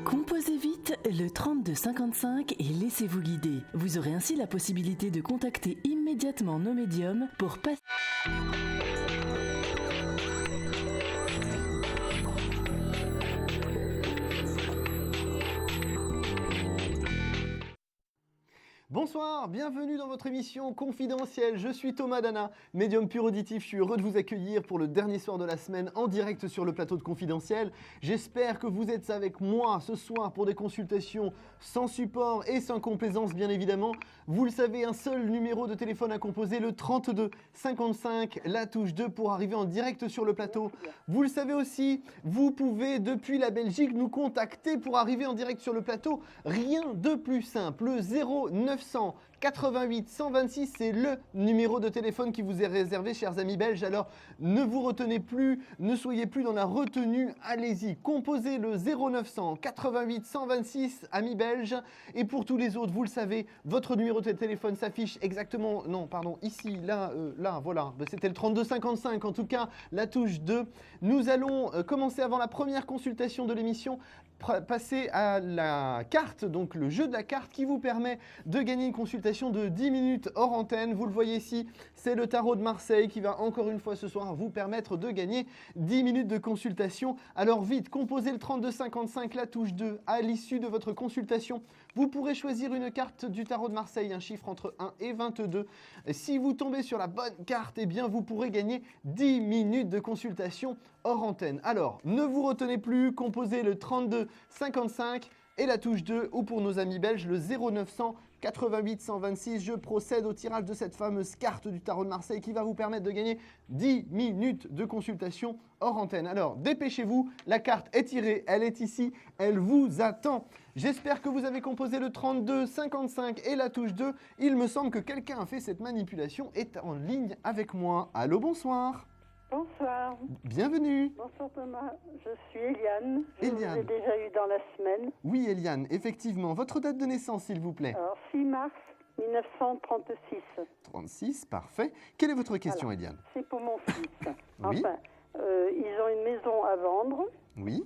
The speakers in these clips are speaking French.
Composez vite le 3255 et laissez-vous guider. Vous aurez ainsi la possibilité de contacter immédiatement nos médiums pour passer... Bonsoir, bienvenue dans votre émission confidentielle. Je suis Thomas Dana, médium pur auditif. Je suis heureux de vous accueillir pour le dernier soir de la semaine en direct sur le plateau de Confidentiel. J'espère que vous êtes avec moi ce soir pour des consultations sans support et sans complaisance, bien évidemment. Vous le savez, un seul numéro de téléphone à composer, le 32 55, la touche 2 pour arriver en direct sur le plateau. Vous le savez aussi, vous pouvez depuis la Belgique nous contacter pour arriver en direct sur le plateau. Rien de plus simple, le 0900 88 126, c'est le numéro de téléphone qui vous est réservé, chers amis belges. Alors, ne vous retenez plus, ne soyez plus dans la retenue, allez-y. Composez le 0900 88 126, amis belges. Et pour tous les autres, vous le savez, votre numéro de téléphone s'affiche exactement, non, pardon, ici, là, voilà. C'était le 32 55, en tout cas, la touche 2. Nous allons commencer avant la première consultation de l'émission, passer à la carte, donc le jeu de la carte qui vous permet de gagner une consultation de 10 minutes hors antenne. Vous le voyez ici, c'est le tarot de Marseille qui va encore une fois ce soir vous permettre de gagner 10 minutes de consultation. Alors vite, composez le 32 55, la touche 2. À l'issue de votre consultation, vous pourrez choisir une carte du tarot de Marseille, un chiffre entre 1 et 22. Si vous tombez sur la bonne carte, eh bien vous pourrez gagner 10 minutes de consultation hors antenne. Alors, ne vous retenez plus, composez le 32 55 et la touche 2, ou pour nos amis belges, le 0900 88 126. Je procède au tirage de cette fameuse carte du tarot de Marseille qui va vous permettre de gagner 10 minutes de consultation hors antenne. Alors, dépêchez-vous, la carte est tirée, elle est ici, elle vous attend. J'espère que vous avez composé le 32 55 et la touche 2. Il me semble que quelqu'un a fait cette manipulation, est en ligne avec moi. Allô, bonsoir. Bonsoir. Bienvenue. Bonsoir Thomas, je suis Eliane. Je Eliane. vous ai déjà eu dans la semaine. Oui, Eliane, effectivement. Votre date de naissance, s'il vous plaît. Alors, 6 mars 1936. 36, parfait. Quelle est votre question, Eliane? C'est pour mon fils. Oui. Enfin, ils ont une maison à vendre Oui.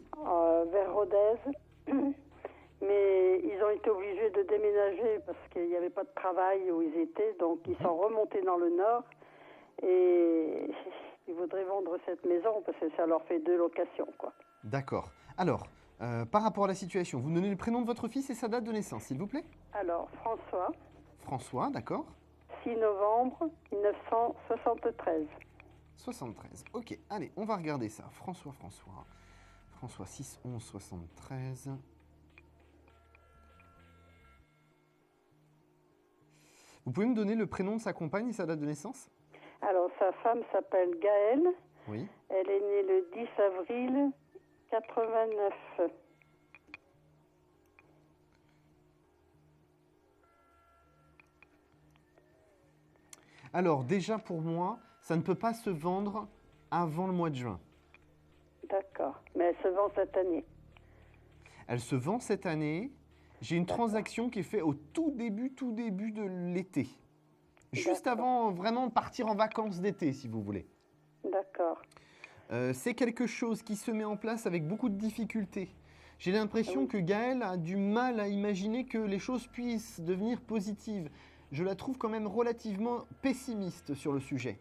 vers Rodez. Mais ils ont été obligés de déménager parce qu'il n'y avait pas de travail où ils étaient. Donc, ils sont remontés dans le nord. Et ils voudraient vendre cette maison parce que ça leur fait 2 locations, quoi. D'accord. Alors, par rapport à la situation, vous donnez le prénom de votre fils et sa date de naissance, s'il vous plaît? Alors, François, François, d'accord. 6 novembre 1973. 73. Ok, allez, on va regarder ça. François. François 6 11 73. Vous pouvez me donner le prénom de sa compagne et sa date de naissance? Alors, sa femme s'appelle Gaëlle. Oui. Elle est née le 10 avril 89. Alors, déjà pour moi, ça ne peut pas se vendre avant le mois de juin. D'accord. Mais elle se vend cette année. Elle se vend cette année. J'ai une transaction qui est faite au tout début de l'été. Juste avant vraiment de partir en vacances d'été, si vous voulez. D'accord. C'est quelque chose qui se met en place avec beaucoup de difficultés. J'ai l'impression que Gaëlle a du mal à imaginer que les choses puissent devenir positives. Je la trouve quand même relativement pessimiste sur le sujet.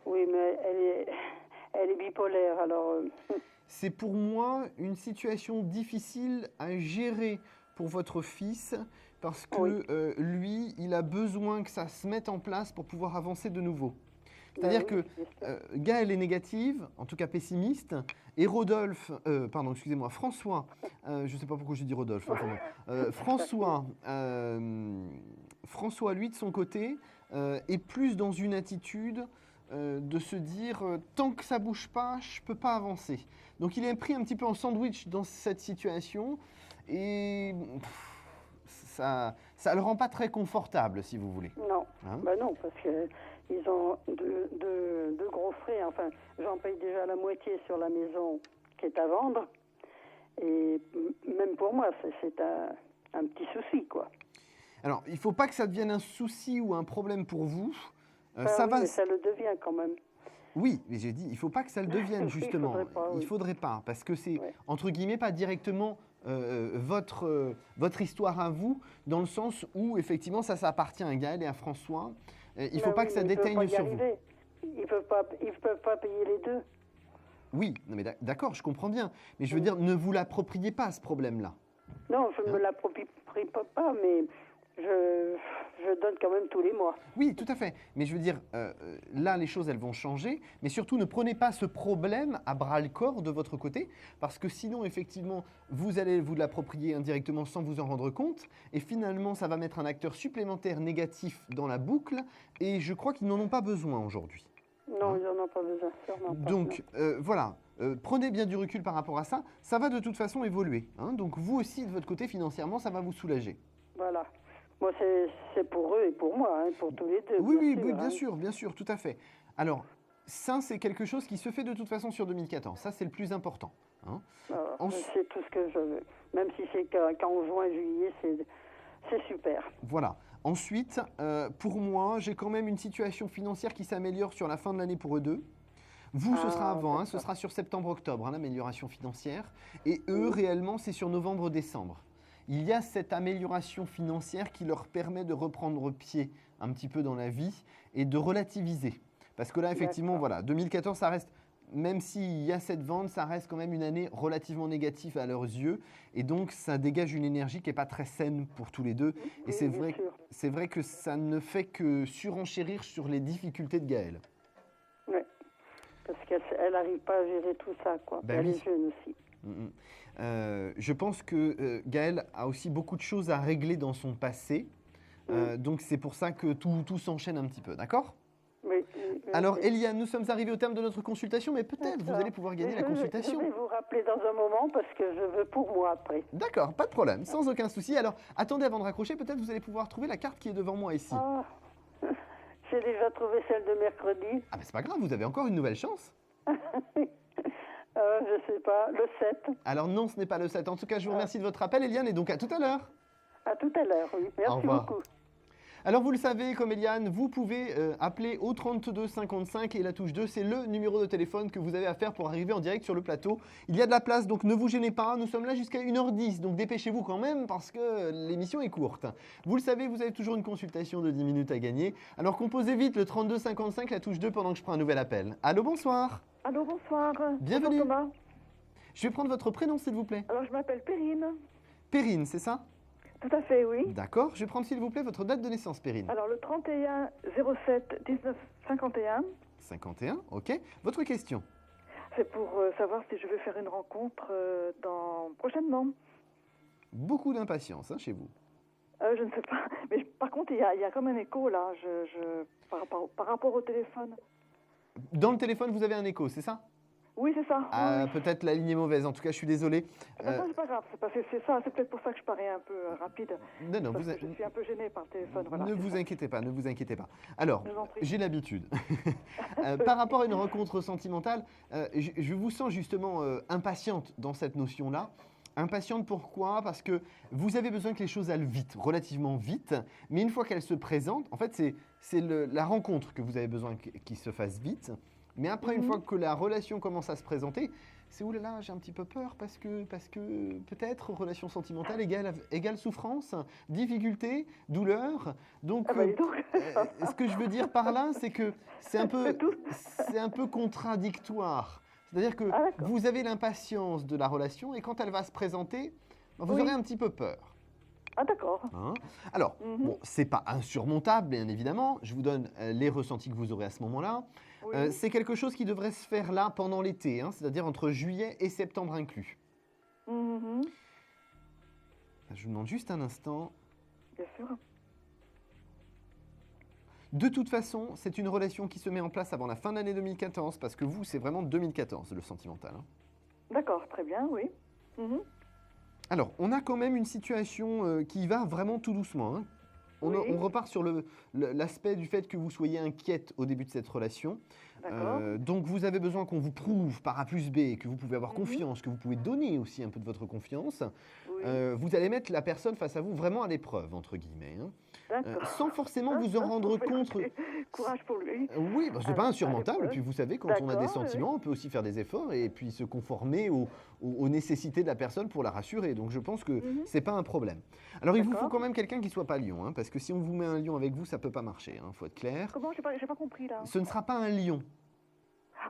Oui, mais elle est bipolaire, alors... C'est pour moi une situation difficile à gérer pour votre fils parce que lui, il a besoin que ça se mette en place pour pouvoir avancer de nouveau. C'est-à-dire que Gaëlle est négative, en tout cas pessimiste, et Rodolphe, François, je ne sais pas pourquoi j'ai dit Rodolphe, François, lui, de son côté, est plus dans une attitude de se dire tant que ça bouge pas, je peux pas avancer. Donc il est pris un petit peu en sandwich dans cette situation et ça le rend pas très confortable, si vous voulez. Non, Hein? bah non, parce que ils ont deux gros frais. Enfin, j'en paye déjà la moitié sur la maison qui est à vendre. Et même pour moi, c'est un petit souci, quoi. Alors, il ne faut pas que ça devienne un souci ou un problème pour vous. Mais ça le devient quand même. Oui, mais j'ai dit, il ne faut pas que ça le devienne, Oui, justement. il faudrait pas, oui. Parce que c'est, Ouais. entre guillemets, pas directement votre histoire à vous, dans le sens où, effectivement, ça appartient à Gaël et à François. Il ne faut Mais pas oui, que ça mais ils peuvent déteigne pas y sur vous. arriver. Ils peuvent pas payer les deux. Oui, non, mais d'accord, je comprends bien. Mais je veux dire, ne vous l'appropriez pas, ce problème-là. Non, je ne me l'approprie pas, mais je donne quand même tous les mois. Oui, tout à fait. Mais je veux dire, là, les choses, elles vont changer. Mais surtout, ne prenez pas ce problème à bras-le-corps de votre côté, parce que sinon, effectivement, vous allez vous l'approprier indirectement sans vous en rendre compte. Et finalement, ça va mettre un acteur supplémentaire négatif dans la boucle. Et je crois qu'ils n'en ont pas besoin aujourd'hui. Non, ils n'en ont pas besoin, sûrement pas. Donc, voilà. Prenez bien du recul par rapport à ça. Ça va de toute façon évoluer. Hein. Donc, vous aussi, de votre côté, financièrement, ça va vous soulager. Voilà. Moi, c'est pour eux et pour moi, hein, pour tous les deux. Oui, hein. bien sûr, tout à fait. Alors, ça, c'est quelque chose qui se fait de toute façon sur 2014. Ça, c'est le plus important. Hein. C'est tout ce que je veux. Même si c'est qu'en juin, juillet, c'est super. Voilà. Ensuite, pour moi, j'ai quand même une situation financière qui s'améliore sur la fin de l'année pour eux deux. Vous, ce sera avant, hein, ce sera sur septembre-octobre, hein, l'amélioration financière. Et eux, réellement, c'est sur novembre-décembre. Il y a cette amélioration financière qui leur permet de reprendre pied un petit peu dans la vie et de relativiser. Parce que là, effectivement, voilà, 2014, ça reste, même s'il y a cette vente, ça reste quand même une année relativement négative à leurs yeux. Et donc, ça dégage une énergie qui n'est pas très saine pour tous les deux. Et c'est vrai que ça ne fait que surenchérir sur les difficultés de Gaël. Oui, parce qu'elle n'arrive pas à gérer tout ça, quoi. Ben elle oui. est jeune aussi. Je pense que Gaël a aussi beaucoup de choses à régler dans son passé. Donc, c'est pour ça que tout s'enchaîne un petit peu, d'accord ? Oui. Alors, Eliane, nous sommes arrivés au terme de notre consultation, mais peut-être vous allez pouvoir gagner la consultation. Je vais vous rappeler dans un moment parce que je veux pour moi après. D'accord, pas de problème, sans aucun souci. Alors, attendez avant de raccrocher, peut-être vous allez pouvoir trouver la carte qui est devant moi ici. Ah, j'ai déjà trouvé celle de mercredi. Ah, mais c'est pas grave, vous avez encore une nouvelle chance. Je sais pas, le 7. Alors non, ce n'est pas le 7. En tout cas, je vous remercie de votre appel, Eliane, et donc à tout à l'heure. À tout à l'heure, oui. Au Merci revoir. beaucoup. Alors vous le savez, comme Eliane, vous pouvez appeler au 32 55 et la touche 2, c'est le numéro de téléphone que vous avez à faire pour arriver en direct sur le plateau. Il y a de la place, donc ne vous gênez pas, nous sommes là jusqu'à 1h10, donc dépêchez-vous quand même parce que l'émission est courte. Vous le savez, vous avez toujours une consultation de 10 minutes à gagner, alors composez vite le 32 55, la touche 2 pendant que je prends un nouvel appel. Allô, bonsoir. Allô, bonsoir. Bienvenue. Bonjour Thomas. Je vais prendre votre prénom s'il vous plaît. Alors, je m'appelle Perrine. Perrine, c'est ça? Tout à fait, oui. D'accord, je vais prendre s'il vous plaît votre date de naissance, Perrine. Alors, le 31 07 19 51. 51, ok. Votre question? C'est pour savoir si je veux faire une rencontre prochainement. Beaucoup d'impatience hein, chez vous. Je ne sais pas. Mais par contre, il y a comme un écho là, par rapport au téléphone. Dans le téléphone, vous avez un écho, c'est ça? Oui, c'est ça. Ah, oui. peut-être la ligne est mauvaise. En tout cas, je suis désolé. Non, c'est pas grave. C'est ça. C'est peut-être pour ça que je parais un peu rapide. Non, Parce que je suis un peu gênée par le téléphone. Voilà, ne vous inquiétez pas, ne vous inquiétez pas. Alors, Je vous en prie. j'ai l'habitude. Par rapport à une rencontre sentimentale, je vous sens justement impatiente dans cette notion-là. Impatiente pourquoi? Parce que vous avez besoin que les choses aillent vite, relativement vite, mais une fois qu'elles se présentent, en fait, c'est la rencontre que vous avez besoin qu'il se fasse vite. Mais après, une fois que la relation commence à se présenter, c'est oulala, j'ai un petit peu peur parce que peut-être relation sentimentale égale souffrance, difficulté, douleur. Donc, ce que je veux dire par là, c'est que c'est un peu contradictoire. C'est-à-dire que vous avez l'impatience de la relation et quand elle va se présenter, vous aurez un petit peu peur. Ah, d'accord. Hein? Alors, bon, c'est pas insurmontable, bien évidemment. Je vous donne les ressentis que vous aurez à ce moment-là. Oui. C'est quelque chose qui devrait se faire là pendant l'été, hein, c'est-à-dire entre juillet et septembre inclus. Mhm. Je vous demande juste un instant. Bien sûr. De toute façon, c'est une relation qui se met en place avant la fin de l'année 2014, parce que vous, c'est vraiment 2014, le sentimental. Hein. D'accord, très bien, oui. Mhm. Alors, on a quand même une situation qui va vraiment tout doucement. Hein. On repart sur l'aspect du fait que vous soyez inquiète au début de cette relation. Donc vous avez besoin qu'on vous prouve par A plus B que vous pouvez avoir confiance, que vous pouvez donner aussi un peu de votre confiance. Oui. Vous allez mettre la personne face à vous vraiment à l'épreuve, entre guillemets. D'accord. Sans forcément vous en rendre compte. Courage pour lui. Oui, c'est pas insurmontable. Et l'épreuve. puis vous savez, quand on a des D'accord, sentiments, on peut aussi faire des efforts et puis se conformer aux nécessités de la personne pour la rassurer. Donc je pense que c'est pas un problème. Alors il vous faut D'accord. quand même quelqu'un qui soit pas lion, hein, parce que si on vous met un lion avec vous, ça peut pas marcher. Faut être clair. Comment? J'ai pas compris là. Ce ne sera pas un lion.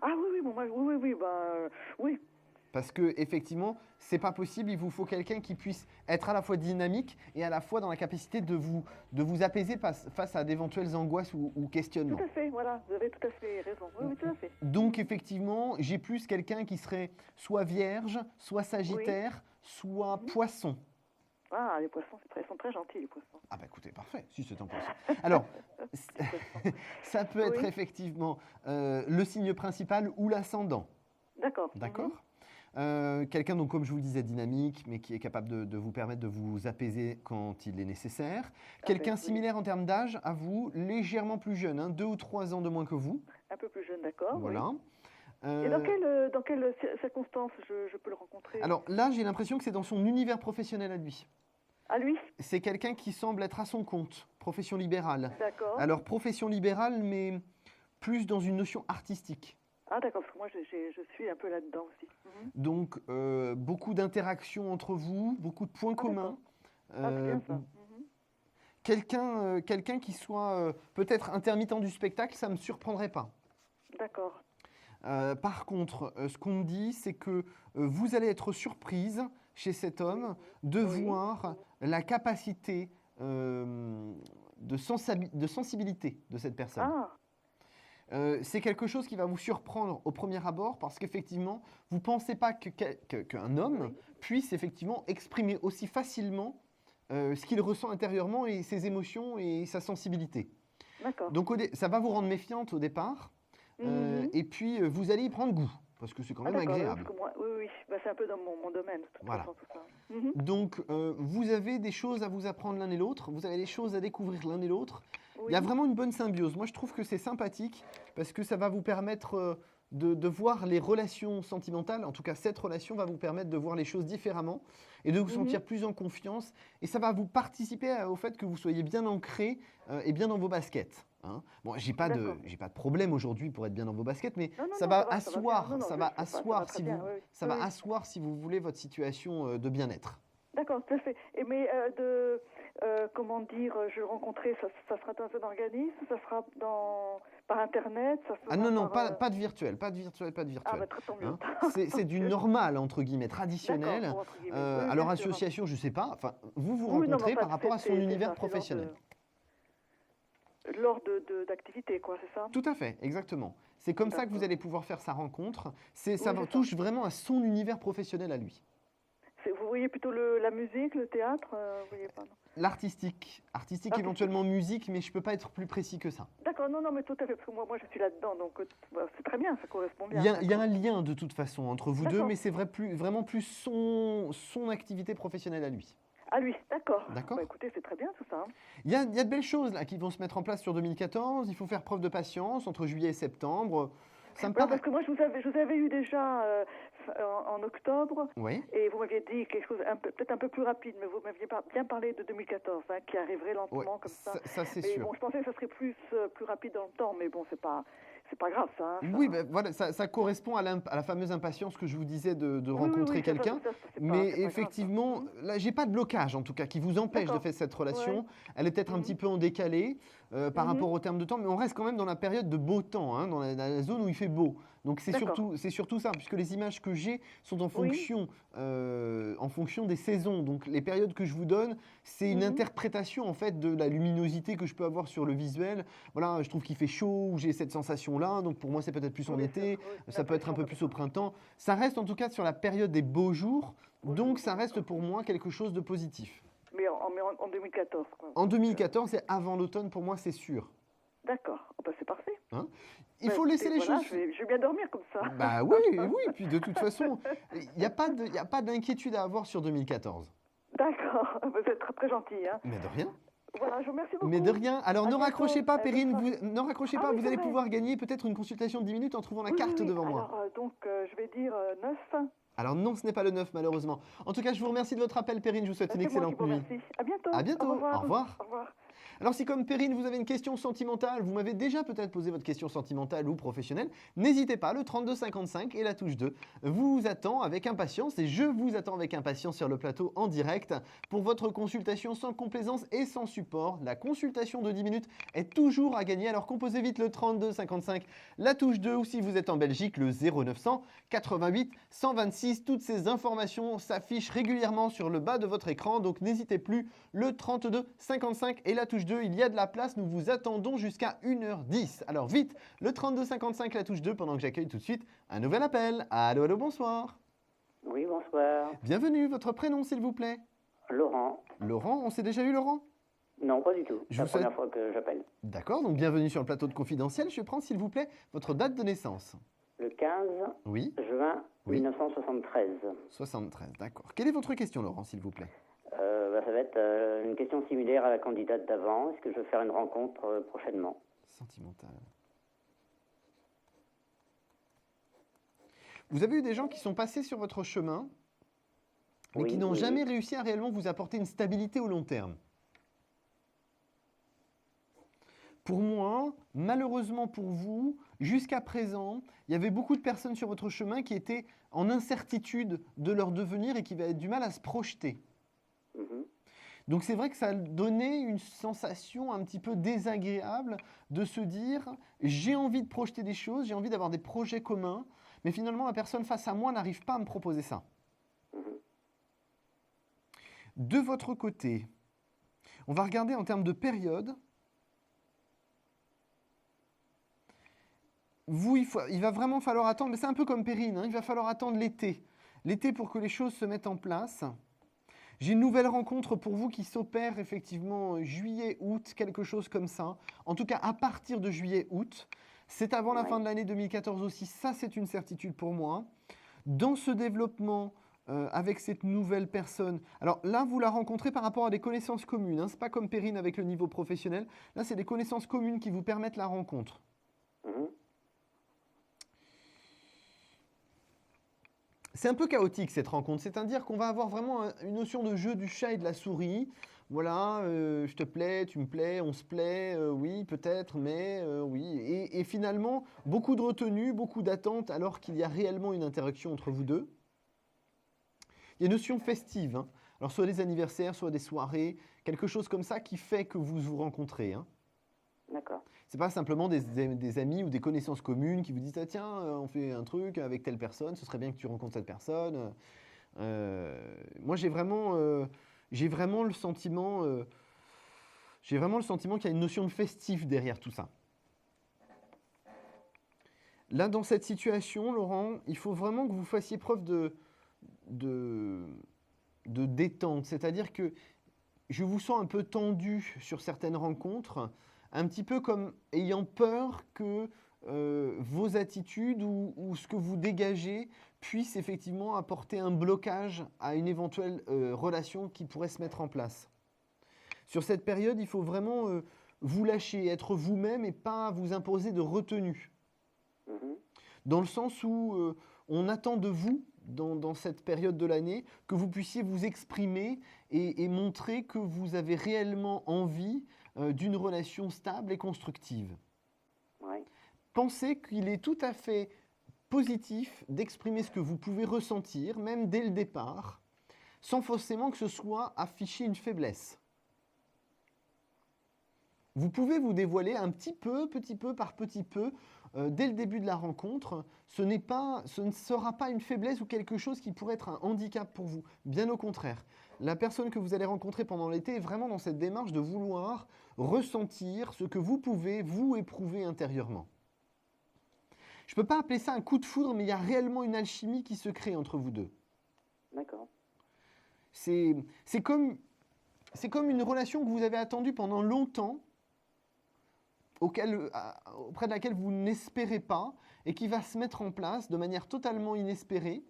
Ah oui, bon, oui. Parce que effectivement, c'est pas possible. Il vous faut quelqu'un qui puisse être à la fois dynamique et à la fois dans la capacité de vous apaiser face à d'éventuelles angoisses ou questionnements. Tout à fait, voilà, vous avez tout à fait raison. Oui, tout à fait. Donc effectivement, j'ai plus quelqu'un qui serait soit vierge, soit sagittaire, soit poisson. Ah, les poissons, ils sont très gentils, les poissons. Ah bah écoutez, parfait, si c'est un poisson. Alors, ça peut être effectivement le signe principal ou l'ascendant. D'accord. D'accord. Quelqu'un, donc, comme je vous le disais, dynamique, mais qui est capable de vous permettre de vous apaiser quand il est nécessaire. Quelqu'un similaire en termes d'âge à vous, légèrement plus jeune, 2 ou 3 ans de moins que vous. Un peu plus jeune, d'accord. Voilà. Oui. Et dans quelles circonstances je peux le rencontrer? Alors là, j'ai l'impression que c'est dans son univers professionnel à lui. À lui? C'est quelqu'un qui semble être à son compte, profession libérale. D'accord. Alors, profession libérale, mais plus dans une notion artistique. Ah d'accord, parce que moi je suis un peu là-dedans aussi. Donc, beaucoup d'interactions entre vous, beaucoup de points communs. Ah, c'est bien ça. Quelqu'un qui soit peut-être intermittent du spectacle, ça ne me surprendrait pas. D'accord. Par contre, ce qu'on me dit, c'est que vous allez être surprise chez cet homme de voir la capacité de sensibilité de cette personne. Ah. C'est quelque chose qui va vous surprendre au premier abord parce qu'effectivement, vous ne pensez pas qu'un homme puisse effectivement exprimer aussi facilement ce qu'il ressent intérieurement et ses émotions et sa sensibilité. D'accord. Donc ça va vous rendre méfiante au départ et puis vous allez y prendre goût parce que c'est quand même agréable. Parce que moi, oui. Bah, c'est un peu dans mon domaine. De toute façon, tout ça. Donc vous avez des choses à vous apprendre l'un et l'autre, vous avez des choses à découvrir l'un et l'autre. Oui. Il y a vraiment une bonne symbiose. Moi, je trouve que c'est sympathique parce que ça va vous permettre de voir les relations sentimentales. En tout cas, cette relation va vous permettre de voir les choses différemment et de vous sentir plus en confiance. Et ça va vous participer au fait que vous soyez bien ancré et bien dans vos baskets. Bon, j'ai pas de problème aujourd'hui pour être bien dans vos baskets, mais ça va asseoir si vous voulez votre situation de bien-être. D'accord, tout à fait. Mais comment dire, je le rencontrer, ça sera dans un organisme, ça sera par Internet, ça sera non, pas de virtuel, pas de virtuel. Ah, bah, tant mieux. C'est du normal, entre guillemets, traditionnel. D'accord, entre guillemets. Alors, association, je ne sais pas. Enfin, vous rencontrez par rapport à son univers professionnel. Lors d'activités, quoi, c'est ça? Tout à fait, exactement. C'est comme ça que vous allez pouvoir faire sa rencontre. Ça touche vraiment à son univers professionnel à lui. Vous voyez plutôt la musique, le théâtre, vous voyez pas, non? L'artistique, éventuellement musique, mais je ne peux pas être plus précis que ça. D'accord, non, mais tout à fait, parce que moi je suis là-dedans, donc c'est très bien, ça correspond bien. Il y a un lien de toute façon entre vous deux, mais c'est vraiment plus son activité professionnelle à lui. À lui, d'accord. D'accord. Bah, écoutez, c'est très bien tout ça. Il y a de belles choses là qui vont se mettre en place sur 2014. Il faut faire preuve de patience entre juillet et septembre. Ça me paraît... Parce que moi, je vous avais eu déjà en octobre, et vous m'aviez dit quelque chose peut-être un peu plus rapide, mais vous m'aviez bien parlé de 2014, qui arriverait lentement comme ça. Ça c'est sûr. Bon, je pensais que ça serait plus rapide dans le temps, mais bon, c'est pas grave ça. Oui, ben voilà, ça correspond à la fameuse impatience que je vous disais de rencontrer quelqu'un. Mais effectivement, là, j'ai pas de blocage en tout cas qui vous empêche de faire cette relation. Ouais. Elle est peut-être un petit peu en décalé par rapport au terme de temps, mais on reste quand même dans la période de beau temps, dans la zone où il fait beau. Donc c'est surtout ça, puisque les images que j'ai sont en fonction des saisons. Donc les périodes que je vous donne, c'est une interprétation en fait de la luminosité que je peux avoir sur le visuel. Voilà, je trouve qu'il fait chaud, ou j'ai cette sensation-là. Donc pour moi, c'est peut-être plus en été, ça peut être un peu plus au printemps. Ça reste en tout cas sur la période des beaux jours. Donc ça reste pour moi quelque chose de positif. Mais en 2014, quoi. En 2014, c'est avant l'automne, pour moi, c'est sûr. D'accord, c'est parfait. Il faut laisser les choses. Je vais bien dormir comme ça. Bah oui, puis de toute façon, il n'y a pas d'inquiétude à avoir sur 2014. D'accord, vous êtes très, très gentil. Mais de rien. Voilà, je vous remercie beaucoup. Mais de rien. Alors, À ne bientôt. raccrochez pas, Perrine. bonne soirée. Ne raccrochez Ah pas. oui, Vous c'est allez vrai. pouvoir gagner peut-être une consultation de 10 minutes en trouvant la Oui, carte oui. devant moi. Alors, je vais dire 9. Alors, non, ce n'est pas le 9, malheureusement. En tout cas, je vous remercie de votre appel, Perrine. Je vous souhaite une C'est moi qui excellente vous nuit. remercie. À bientôt. À bientôt. Au revoir. Au revoir. Au revoir. Alors si comme Perrine, vous avez une question sentimentale, vous m'avez déjà peut-être posé votre question sentimentale ou professionnelle, n'hésitez pas, le 3255 et la touche 2 vous attend avec impatience et je vous attends avec impatience sur le plateau en direct pour votre consultation sans complaisance et sans support. La consultation de 10 minutes est toujours à gagner, alors composez vite le 3255, la touche 2 ou si vous êtes en Belgique, le 0900 88 126. Toutes ces informations s'affichent régulièrement sur le bas de votre écran, donc n'hésitez plus, le 3255 et la touche 2, il y a de la place, nous vous attendons jusqu'à 1h10. Alors vite, le 3255, la touche 2, pendant que j'accueille tout de suite un nouvel appel. Allô, allô, bonsoir. Oui, bonsoir. Bienvenue, votre prénom s'il vous plaît. Laurent. Laurent, on s'est déjà eu Laurent? Non, pas du tout. Je C'est la vous souhaite- première fois que j'appelle. D'accord, donc bienvenue sur le plateau de Confidentiel. Je prends s'il vous plaît votre date de naissance. Le 15 Oui, juin Oui. 1973. 73, d'accord. Quelle est votre question Laurent s'il vous plaît? Ça va être une question similaire à la candidate d'avant. Est-ce que je veux faire une rencontre prochainement? Sentimental. Vous avez eu des gens qui sont passés sur votre chemin, mais Oui, qui n'ont oui, jamais oui. réussi à réellement vous apporter une stabilité au long terme. Pour moi, malheureusement pour vous, jusqu'à présent, il y avait beaucoup de personnes sur votre chemin qui étaient en incertitude de leur devenir et qui avaient du mal à se projeter. Mhm. Donc c'est vrai que ça donnait une sensation un petit peu désagréable de se dire j'ai envie de projeter des choses, j'ai envie d'avoir des projets communs, mais finalement la personne face à moi n'arrive pas à me proposer ça. Mhm. De votre côté, on va regarder en termes de période. Vous, il va vraiment falloir attendre, mais c'est un peu comme Perrine, hein, il va falloir attendre l'été. L'été pour que les choses se mettent en place. J'ai une nouvelle rencontre pour vous qui s'opère effectivement juillet, août, quelque chose comme ça. En tout cas, à partir de juillet, août. C'est avant la fin de l'année 2014 aussi, ça c'est une certitude pour moi. Dans ce développement avec cette nouvelle personne, alors là vous la rencontrez par rapport à des connaissances communes, hein, c'est pas comme Perrine avec le niveau professionnel, là c'est des connaissances communes qui vous permettent la rencontre. Mhm. C'est un peu chaotique cette rencontre, c'est-à-dire qu'on va avoir vraiment une notion de jeu du chat et de la souris. Voilà, je te plais, tu me plais, on se plaît, oui, peut-être, mais oui. Et finalement, beaucoup de retenue, beaucoup d'attentes, alors qu'il y a réellement une interaction entre vous deux. Il y a une notion festive, hein. Alors soit des anniversaires, soit des soirées, quelque chose comme ça qui fait que vous vous rencontrez, hein. D'accord. C'est pas simplement des amis ou des connaissances communes qui vous disent ah, tiens, on fait un truc avec telle personne, ce serait bien que tu rencontres cette personne. Moi, j'ai vraiment le sentiment, qu'il y a une notion de festif derrière tout ça. Là, dans cette situation, Laurent, il faut vraiment que vous fassiez preuve de détente, c'est-à-dire que je vous sens un peu tendu sur certaines rencontres. Un petit peu comme ayant peur que vos attitudes ou ce que vous dégagez puisse effectivement apporter un blocage à une éventuelle relation qui pourrait se mettre en place. Sur cette période, il faut vraiment vous lâcher, être vous-même et pas vous imposer de retenue. Mhm. Dans le sens où on attend de vous, dans cette période de l'année, que vous puissiez vous exprimer et montrer que vous avez réellement envie d'une relation stable et constructive. Ouais. Pensez qu'il est tout à fait positif d'exprimer ce que vous pouvez ressentir, même dès le départ, sans forcément que ce soit afficher une faiblesse. Vous pouvez vous dévoiler un petit peu par petit peu, dès le début de la rencontre. Ce ne sera pas une faiblesse ou quelque chose qui pourrait être un handicap pour vous. Bien au contraire. La personne que vous allez rencontrer pendant l'été est vraiment dans cette démarche de vouloir ressentir ce que vous pouvez vous éprouver intérieurement. Je ne peux pas appeler ça un coup de foudre, mais il y a réellement une alchimie qui se crée entre vous deux. D'accord. C'est comme une relation que vous avez attendue pendant longtemps, auprès de laquelle vous n'espérez pas et qui va se mettre en place de manière totalement inespérée.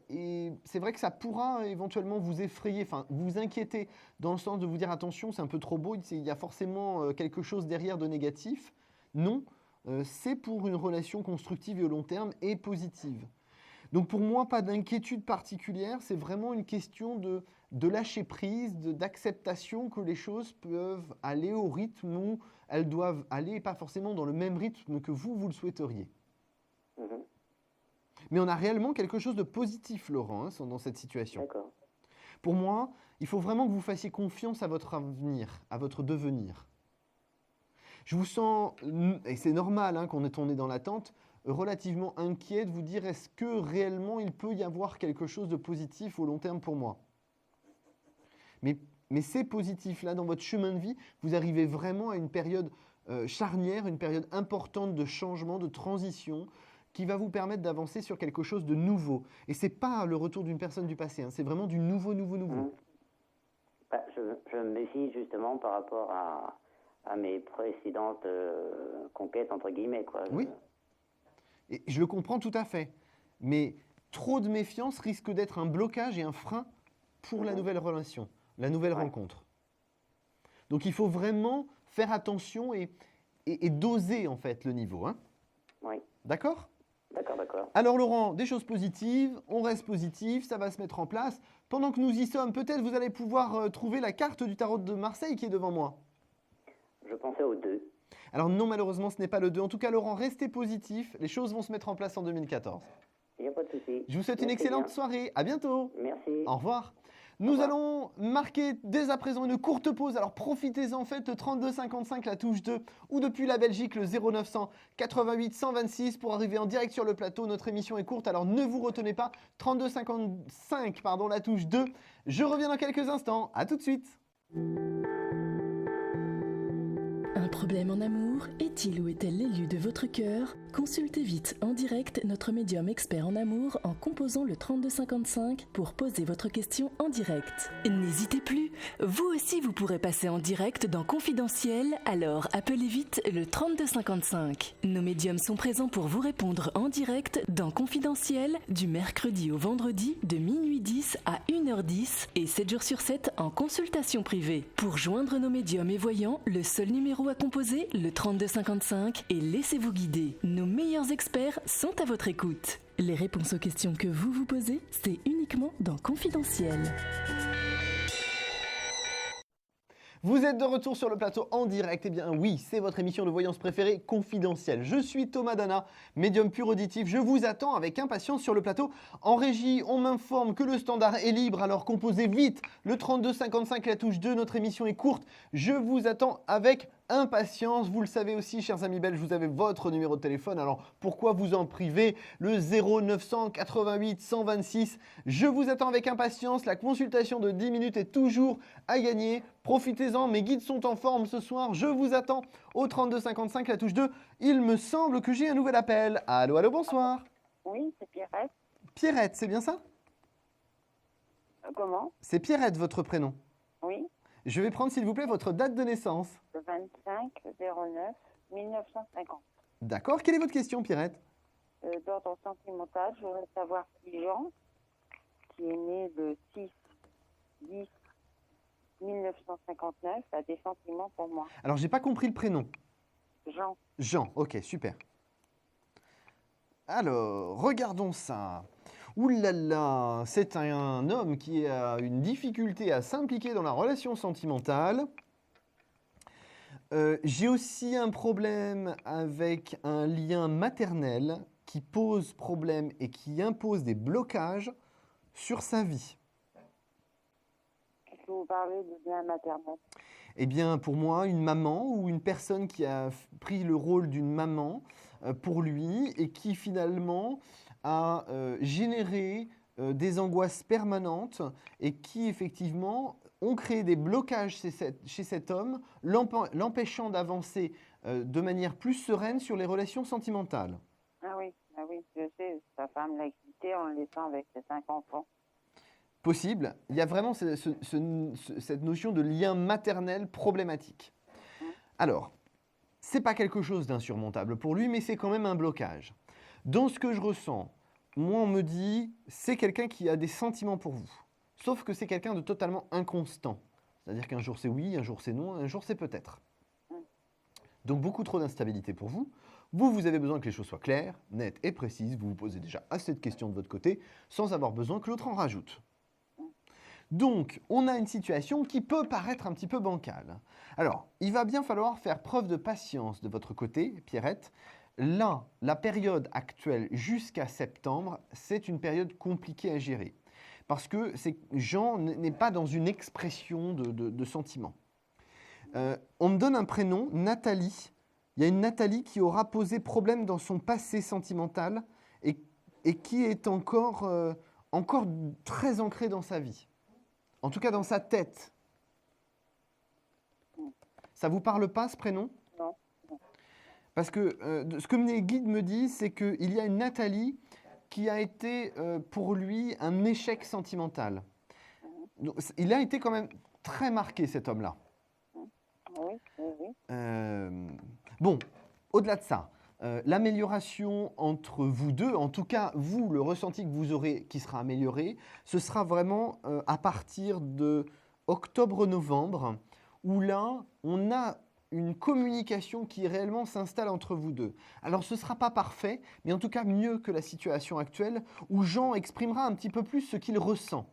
Et c'est vrai que ça pourra éventuellement vous effrayer, enfin vous inquiéter, dans le sens de vous dire attention, c'est un peu trop beau, il y a forcément quelque chose derrière de négatif. Non, c'est pour une relation constructive et au long terme et positive. Donc pour moi, pas d'inquiétude particulière, c'est vraiment une question de lâcher prise, d'acceptation que les choses peuvent aller au rythme où elles doivent aller, et pas forcément dans le même rythme que vous le souhaiteriez. Mais on a réellement quelque chose de positif, Laurent, hein, dans cette situation. D'accord. Pour moi, il faut vraiment que vous fassiez confiance à votre avenir, à votre devenir. Je vous sens, et c'est normal hein, qu'on est dans l'attente, relativement inquiet de vous dire est-ce que réellement il peut y avoir quelque chose de positif au long terme pour moi. Mais c'est positif là, dans votre chemin de vie, vous arrivez vraiment à une période charnière, une période importante de changement, de transition, qui va vous permettre d'avancer sur quelque chose de nouveau. Et ce n'est pas le retour d'une personne du passé, hein, c'est vraiment du nouveau. Bah, je me méfie justement par rapport à mes précédentes conquêtes, entre guillemets, quoi. Oui, et je le comprends tout à fait. Mais trop de méfiance risque d'être un blocage et un frein pour la nouvelle relation, la nouvelle rencontre. Donc il faut vraiment faire attention et doser en fait le niveau. Hein. Oui. D'accord ? D'accord. Alors Laurent, des choses positives, on reste positif, ça va se mettre en place. Pendant que nous y sommes, peut-être vous allez pouvoir trouver la carte du tarot de Marseille qui est devant moi. Je pensais au 2. Alors non, malheureusement, ce n'est pas le 2. En tout cas, Laurent, restez positif. Les choses vont se mettre en place en 2014. Il n'y a pas de souci. Je vous souhaite une excellente soirée. À bientôt. Merci. Au revoir. Nous allons marquer dès à présent une courte pause. Alors profitez-en, faites le 3255, la touche 2, ou depuis la Belgique, le 0900 88 126 pour arriver en direct sur le plateau. Notre émission est courte, alors ne vous retenez pas. 3255, pardon, la touche 2. Je reviens dans quelques instants. À tout de suite. Un problème en amour? Est-il ou est-elle l'élu de votre cœur? Consultez vite en direct notre médium expert en amour en composant le 3255 pour poser votre question en direct. N'hésitez plus, vous aussi vous pourrez passer en direct dans Confidentiel, alors appelez vite le 3255. Nos médiums sont présents pour vous répondre en direct dans Confidentiel du mercredi au vendredi de minuit 10 à 1h10 et 7 jours sur 7 en consultation privée. Pour joindre nos médiums et voyants, le seul numéro à composer, le 3255, et laissez-vous guider. Nos meilleurs experts sont à votre écoute. Les réponses aux questions que vous vous posez, c'est uniquement dans Confidentiel. Vous êtes de retour sur le plateau en direct. Eh bien oui, c'est votre émission de voyance préférée, Confidentiel. Je suis Thomas Dana, médium pur auditif. Je vous attends avec impatience sur le plateau. En régie, on m'informe que le standard est libre, alors composez vite le 3255, la touche 2. Notre émission est courte. Je vous attends avec impatience. Vous le savez aussi, chers amis belges, vous avez votre numéro de téléphone. Alors pourquoi vous en priver? Le 0900 88 126. Je vous attends avec impatience. La consultation de 10 minutes est toujours à gagner. Profitez-en, mes guides sont en forme ce soir. Je vous attends au 3255, la touche 2. Il me semble que j'ai un nouvel appel. Allô, bonsoir. Oui, c'est Pierrette. Pierrette, c'est bien ça? Comment? C'est Pierrette, votre prénom. Oui. Je vais prendre, s'il vous plaît, votre date de naissance. Le 25/09/1950. D'accord. Quelle est votre question, Pierrette? D'ordre sentimental, je voudrais savoir si Jean, qui est né le 6/10/1959, a des sentiments pour moi. Alors, j'ai pas compris le prénom. Jean. Jean, ok, super. Alors, regardons ça. Ouh là là, c'est un homme qui a une difficulté à s'impliquer dans la relation sentimentale. J'ai aussi un problème avec un lien maternel qui pose problème et qui impose des blocages sur sa vie. Est-ce que vous parlez de lien maternel? Eh bien, pour moi, une maman ou une personne qui a pris le rôle d'une maman pour lui et qui finalement a généré des angoisses permanentes et qui effectivement ont créé des blocages chez cet homme, l'empêchant d'avancer de manière plus sereine sur les relations sentimentales. Ah oui, je sais, sa femme l'a quitté en le laissant avec ses 5 enfants. Possible. Il y a vraiment cette notion de lien maternel problématique. Alors, ce n'est pas quelque chose d'insurmontable pour lui, mais c'est quand même un blocage. Dans ce que je ressens, moi, on me dit, c'est quelqu'un qui a des sentiments pour vous. Sauf que c'est quelqu'un de totalement inconstant. C'est-à-dire qu'un jour c'est oui, un jour c'est non, un jour c'est peut-être. Donc beaucoup trop d'instabilité pour vous. Vous avez besoin que les choses soient claires, nettes et précises. Vous vous posez déjà assez de questions de votre côté, sans avoir besoin que l'autre en rajoute. Donc, on a une situation qui peut paraître un petit peu bancale. Alors, il va bien falloir faire preuve de patience de votre côté, Pierrette. Là, la période actuelle jusqu'à septembre, c'est une période compliquée à gérer. Parce que Jean n'est pas dans une expression de sentiments. On me donne un prénom, Nathalie. Il y a une Nathalie qui aura posé problème dans son passé sentimental et qui est encore très ancrée dans sa vie. En tout cas, dans sa tête. Ça vous parle pas, ce prénom? Non. Parce que ce que mes guides me disent, c'est qu'il y a une Nathalie qui a été pour lui un échec sentimental. Donc, il a été quand même très marqué, cet homme-là. Oui. Bon, au-delà de ça, l'amélioration entre vous deux, en tout cas, vous, le ressenti que vous aurez qui sera amélioré, ce sera vraiment à partir de octobre-novembre, où là, on a une communication qui réellement s'installe entre vous deux. Alors, ce ne sera pas parfait, mais en tout cas mieux que la situation actuelle, où Jean exprimera un petit peu plus ce qu'il ressent.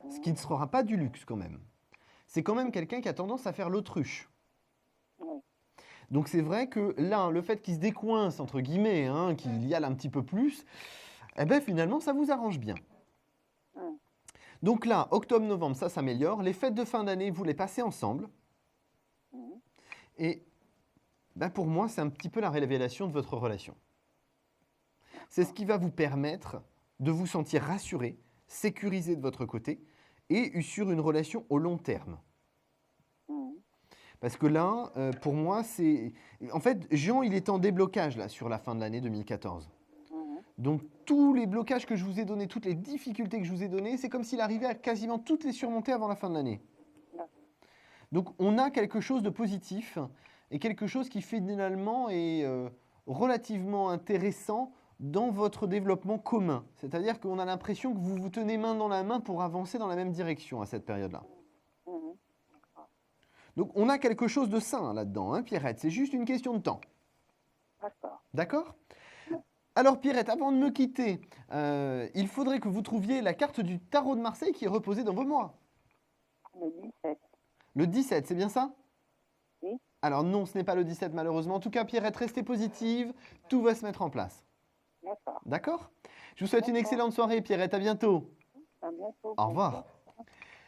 Ce qui ne sera pas du luxe quand même. C'est quand même quelqu'un qui a tendance à faire l'autruche. Donc c'est vrai que là, le fait qu'il se décoince, entre guillemets, qu'il y aille un petit peu plus, eh bien finalement, ça vous arrange bien. Donc là, octobre-novembre, ça s'améliore. Les fêtes de fin d'année, vous les passez ensemble. Et ben pour moi, c'est un petit peu la révélation de votre relation. C'est ce qui va vous permettre de vous sentir rassuré, sécurisé de votre côté et sur une relation au long terme. Parce que là, pour moi, c'est... En fait, Jean, il est en déblocage là, sur la fin de l'année 2014. Donc, tous les blocages que je vous ai donnés, toutes les difficultés que je vous ai données, c'est comme s'il arrivait à quasiment toutes les surmonter avant la fin de l'année. Donc, on a quelque chose de positif et quelque chose qui finalement est relativement intéressant dans votre développement commun. C'est-à-dire qu'on a l'impression que vous vous tenez main dans la main pour avancer dans la même direction à cette période-là. Donc, on a quelque chose de sain là-dedans, Pierrette. C'est juste une question de temps. D'accord ? Alors, Pierrette, avant de me quitter, il faudrait que vous trouviez la carte du tarot de Marseille qui est reposée dans vos mois. Le 17. Le 17, c'est bien ça? Oui. Alors non, ce n'est pas le 17 malheureusement. En tout cas, Pierrette, restez positive. Tout va se mettre en place. D'accord. D'accord? Je vous souhaite une excellente soirée, Pierrette. À bientôt. À bientôt. Au revoir.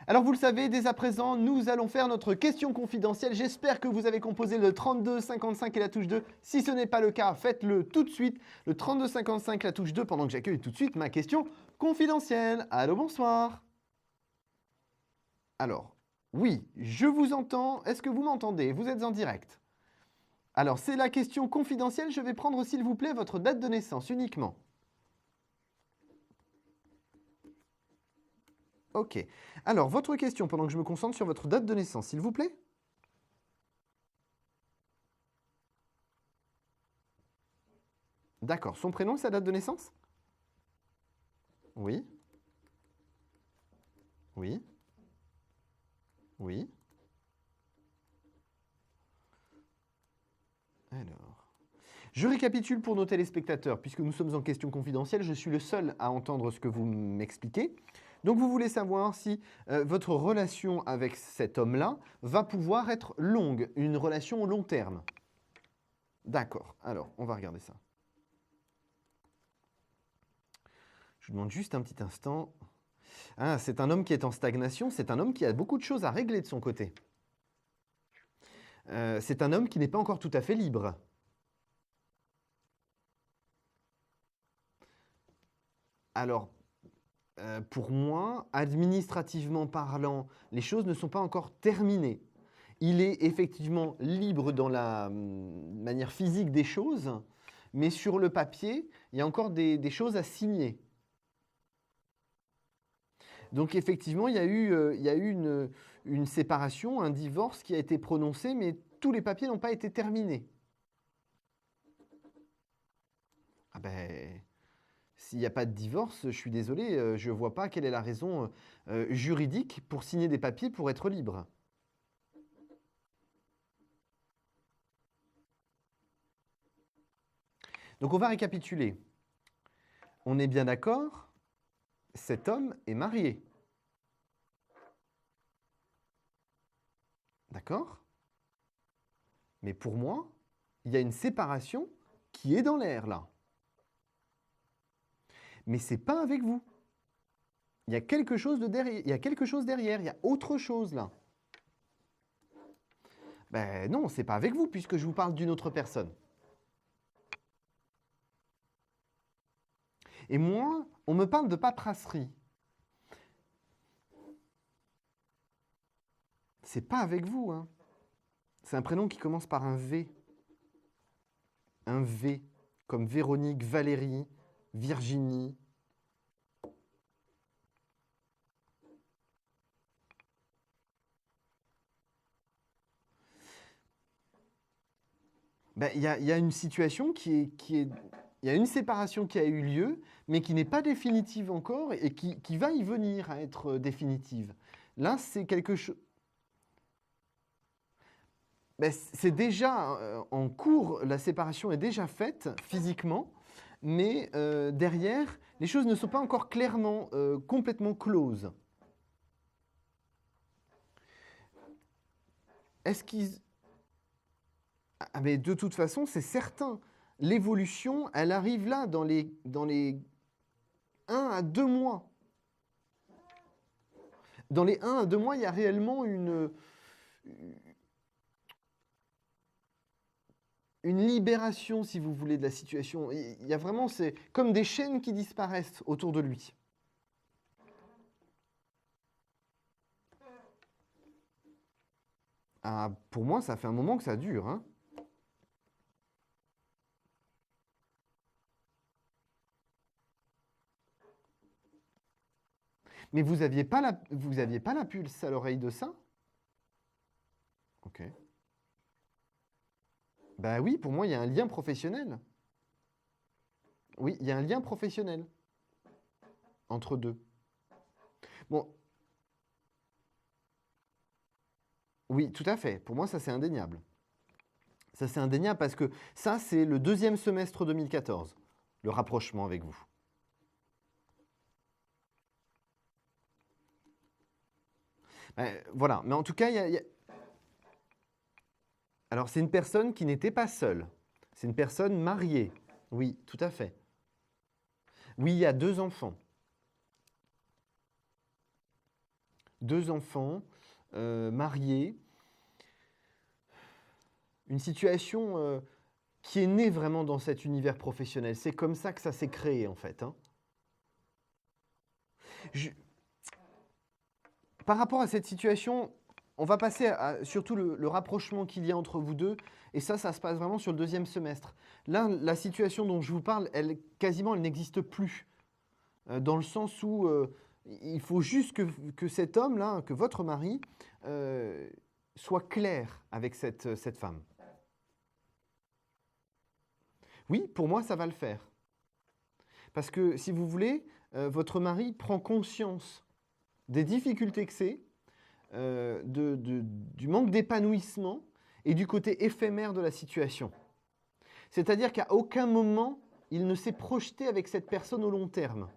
Alors vous le savez, dès à présent, nous allons faire notre question confidentielle. J'espère que vous avez composé le 32 55 et la touche 2. Si ce n'est pas le cas, faites-le tout de suite. Le 32 55, la touche 2, pendant que j'accueille tout de suite ma question confidentielle. Allô, bonsoir. Alors, oui, je vous entends. Est-ce que vous m'entendez? Vous êtes en direct. Alors, c'est la question confidentielle. Je vais prendre, s'il vous plaît, votre date de naissance uniquement. Ok. Alors, votre question, pendant que je me concentre sur votre date de naissance, s'il vous plaît. D'accord. Son prénom et sa date de naissance? Oui. Oui. Oui. Alors. Je récapitule pour nos téléspectateurs, puisque nous sommes en question confidentielle, je suis le seul à entendre ce que vous m'expliquez. Donc vous voulez savoir si votre relation avec cet homme-là va pouvoir être longue, une relation au long terme. D'accord, alors on va regarder ça. Je vous demande juste un petit instant. Ah, c'est un homme qui est en stagnation, c'est un homme qui a beaucoup de choses à régler de son côté. C'est un homme qui n'est pas encore tout à fait libre. Alors, pour moi, administrativement parlant, les choses ne sont pas encore terminées. Il est effectivement libre dans la manière physique des choses, mais sur le papier, il y a encore des choses à signer. Donc effectivement, il y a eu une séparation, un divorce qui a été prononcé, mais tous les papiers n'ont pas été terminés. Ah ben, s'il n'y a pas de divorce, je suis désolé, je ne vois pas quelle est la raison juridique pour signer des papiers pour être libre. Donc on va récapituler. On est bien d'accord, cet homme est marié. D'accord? Mais pour moi, il y a une séparation qui est dans l'air là. Mais ce n'est pas avec vous. Il y a quelque chose derrière, il y a quelque chose derrière, il y a autre chose là. Ben non, ce n'est pas avec vous puisque je vous parle d'une autre personne. Et moi, on me parle de paperasserie. C'est pas avec vous, hein. C'est un prénom qui commence par un V. Un V, comme Véronique, Valérie, Virginie. Ben, y a une situation il y a une séparation qui a eu lieu, mais qui n'est pas définitive encore et qui va y venir à être définitive. Là, c'est quelque chose... Ben, c'est déjà en cours, la séparation est déjà faite physiquement, mais derrière, les choses ne sont pas encore clairement, complètement closes. Est-ce qu'ils... Ah, mais de toute façon, c'est certain. L'évolution, elle arrive là, dans les 1 à 2 mois. Dans les 1 à 2 mois, il y a réellement une libération, si vous voulez, de la situation. Il y a vraiment, c'est comme des chaînes qui disparaissent autour de lui. Ah, pour moi, ça fait un moment que ça dure, hein. Mais vous n'aviez pas la pulse à l'oreille de ça? Ok. Ben oui, pour moi, il y a un lien professionnel. Oui, il y a un lien professionnel entre deux. Bon. Oui, tout à fait. Pour moi, ça, c'est indéniable. Ça, c'est indéniable parce que ça, c'est le 2e semestre 2014, le rapprochement avec vous. Voilà, mais en tout cas, alors c'est une personne qui n'était pas seule. C'est une personne mariée. Oui, tout à fait. Oui, il y a 2 enfants. 2 enfants, mariés. Une situation qui est née vraiment dans cet univers professionnel. C'est comme ça que ça s'est créé, en fait, hein. Par rapport à cette situation, on va passer à surtout le rapprochement qu'il y a entre vous deux. Et ça se passe vraiment sur le 2e semestre. Là, la situation dont je vous parle, elle n'existe plus. Dans le sens où il faut juste que cet homme-là, que votre mari, soit clair avec cette femme. Oui, pour moi, ça va le faire. Parce que, si vous voulez, votre mari prend conscience des difficultés que c'est, du manque d'épanouissement et du côté éphémère de la situation. C'est-à-dire qu'à aucun moment, il ne s'est projeté avec cette personne au long terme.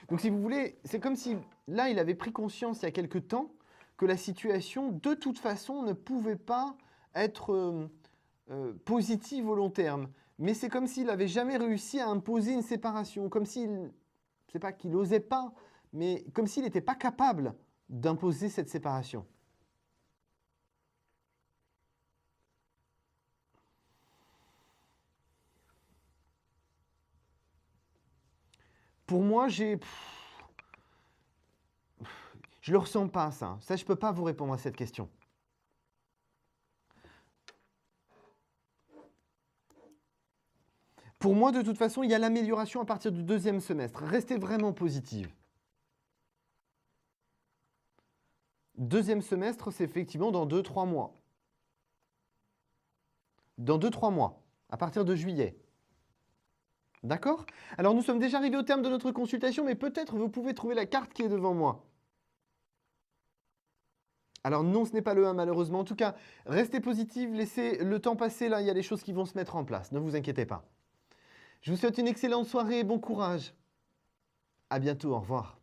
Donc si vous voulez, c'est comme si, là, il avait pris conscience il y a quelque temps que la situation, de toute façon, ne pouvait pas être positive au long terme. Mais c'est comme s'il n'avait jamais réussi à imposer une séparation, comme s'il... C'est pas qu'il n'osait pas, mais comme s'il n'était pas capable d'imposer cette séparation. Pour moi, je le ressens pas, ça. Ça, je peux pas vous répondre à cette question. Pour moi, de toute façon, il y a l'amélioration à partir du 2e semestre. Restez vraiment positive. 2e semestre, c'est effectivement dans 2-3 mois. Dans 2-3 mois, à partir de juillet. D'accord? Alors nous sommes déjà arrivés au terme de notre consultation, mais peut-être vous pouvez trouver la carte qui est devant moi. Alors non, ce n'est pas le 1 malheureusement. En tout cas, restez positif, laissez le temps passer. Là, il y a des choses qui vont se mettre en place. Ne vous inquiétez pas. Je vous souhaite une excellente soirée et bon courage. À bientôt, au revoir.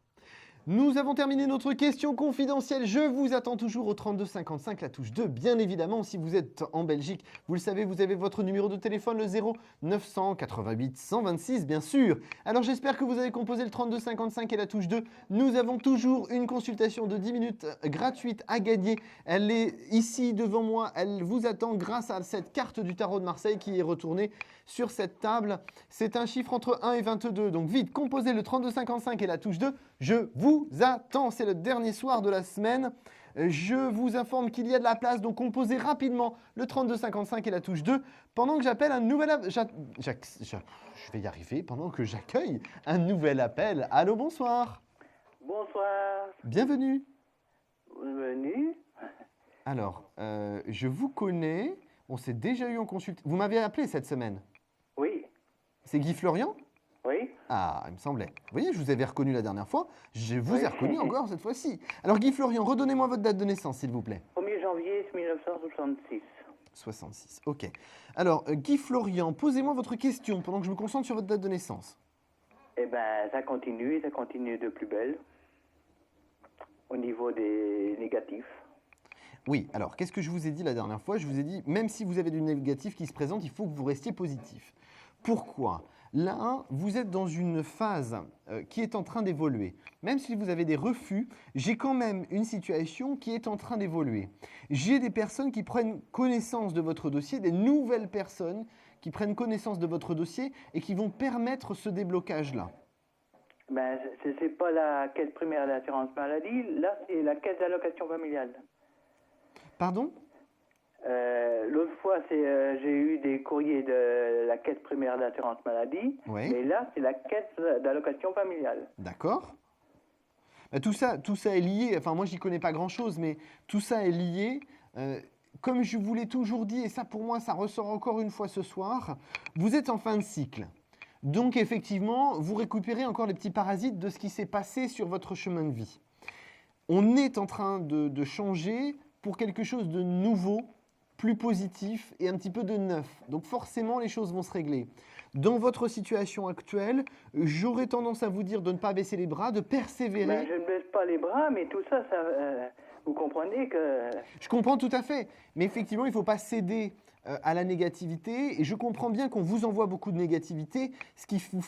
Nous avons terminé notre question confidentielle. Je vous attends toujours au 32 55, la touche 2. Bien évidemment, si vous êtes en Belgique, vous le savez, vous avez votre numéro de téléphone, le 0 988 126, bien sûr. Alors j'espère que vous avez composé le 32 55 et la touche 2. Nous avons toujours une consultation de 10 minutes gratuite à gagner. Elle est ici devant moi. Elle vous attend grâce à cette carte du tarot de Marseille qui est retournée sur cette table. C'est un chiffre entre 1 et 22. Donc vite, composez le 32 55 et la touche 2. Je vous attends, c'est le dernier soir de la semaine. Je vous informe qu'il y a de la place, donc composez rapidement le 32 55 et la touche 2 pendant que j'appelle un nouvel appel. Je vais y arriver, pendant que j'accueille un nouvel appel. Allô, bonsoir. Bonsoir. Bienvenue. Bienvenue. Alors, je vous connais. On s'est déjà eu en consultation. Vous m'avez appelé cette semaine? Oui. C'est Guy Florian? Oui. Ah, il me semblait. Vous voyez, je vous avais reconnu la dernière fois. Je vous ai reconnu encore cette fois-ci. Alors, Guy Florian, redonnez-moi votre date de naissance, s'il vous plaît. 1er janvier 1966. 66, ok. Alors, Guy Florian, posez-moi votre question pendant que je me concentre sur votre date de naissance. Eh bien, ça continue de plus belle. Au niveau des négatifs. Oui, alors, qu'est-ce que je vous ai dit la dernière fois? Je vous ai dit, même si vous avez du négatif qui se présente, il faut que vous restiez positif. Pourquoi? Là, vous êtes dans une phase qui est en train d'évoluer. Même si vous avez des refus, j'ai quand même une situation qui est en train d'évoluer. J'ai des personnes qui prennent connaissance de votre dossier, des nouvelles personnes qui prennent connaissance de votre dossier et qui vont permettre ce déblocage-là. Ben, c'est pas la caisse primaire d'assurance maladie, là, c'est la caisse d'allocation familiale. Pardon? L'autre fois, j'ai eu des courriers de la caisse primaire d'assurance maladie, Oui. mais là, c'est la caisse d'allocation familiale. D'accord. Tout ça est lié. Enfin, moi, j'y connais pas grand-chose, mais tout ça est lié. Comme je vous l'ai toujours dit, et ça, pour moi, ça ressort encore une fois ce soir, vous êtes en fin de cycle. Donc, effectivement, vous récupérez encore les petits parasites de ce qui s'est passé sur votre chemin de vie. On est en train de changer pour quelque chose de nouveau, plus positif et un petit peu de neuf. Donc forcément, les choses vont se régler. Dans votre situation actuelle, j'aurais tendance à vous dire de ne pas baisser les bras, de persévérer. Ben, je ne baisse pas les bras, mais tout ça, vous comprenez que... Je comprends tout à fait. Mais effectivement, il ne faut pas céder à la négativité. Et je comprends bien qu'on vous envoie beaucoup de négativité, ce qui vous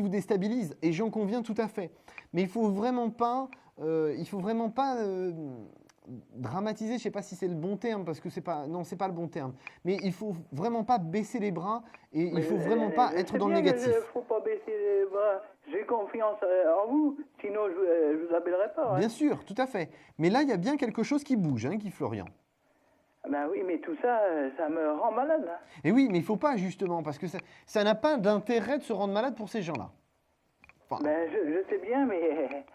déstabilise. Et j'en conviens tout à fait. Mais il ne faut vraiment pas... dramatiser, je ne sais pas si c'est le bon terme, parce que c'est pas le bon terme. Mais il ne faut vraiment pas baisser les bras et il ne faut vraiment pas être dans le négatif. Il ne faut pas baisser les bras. J'ai confiance en vous, sinon je ne vous appellerai pas. Bien sûr, tout à fait. Mais là, il y a bien quelque chose qui bouge, hein, Guy Florian. Ben oui, mais tout ça, ça me rend malade. Et oui, mais il ne faut pas justement, parce que ça n'a pas d'intérêt de se rendre malade pour ces gens-là. Enfin... Ben, je sais bien, mais...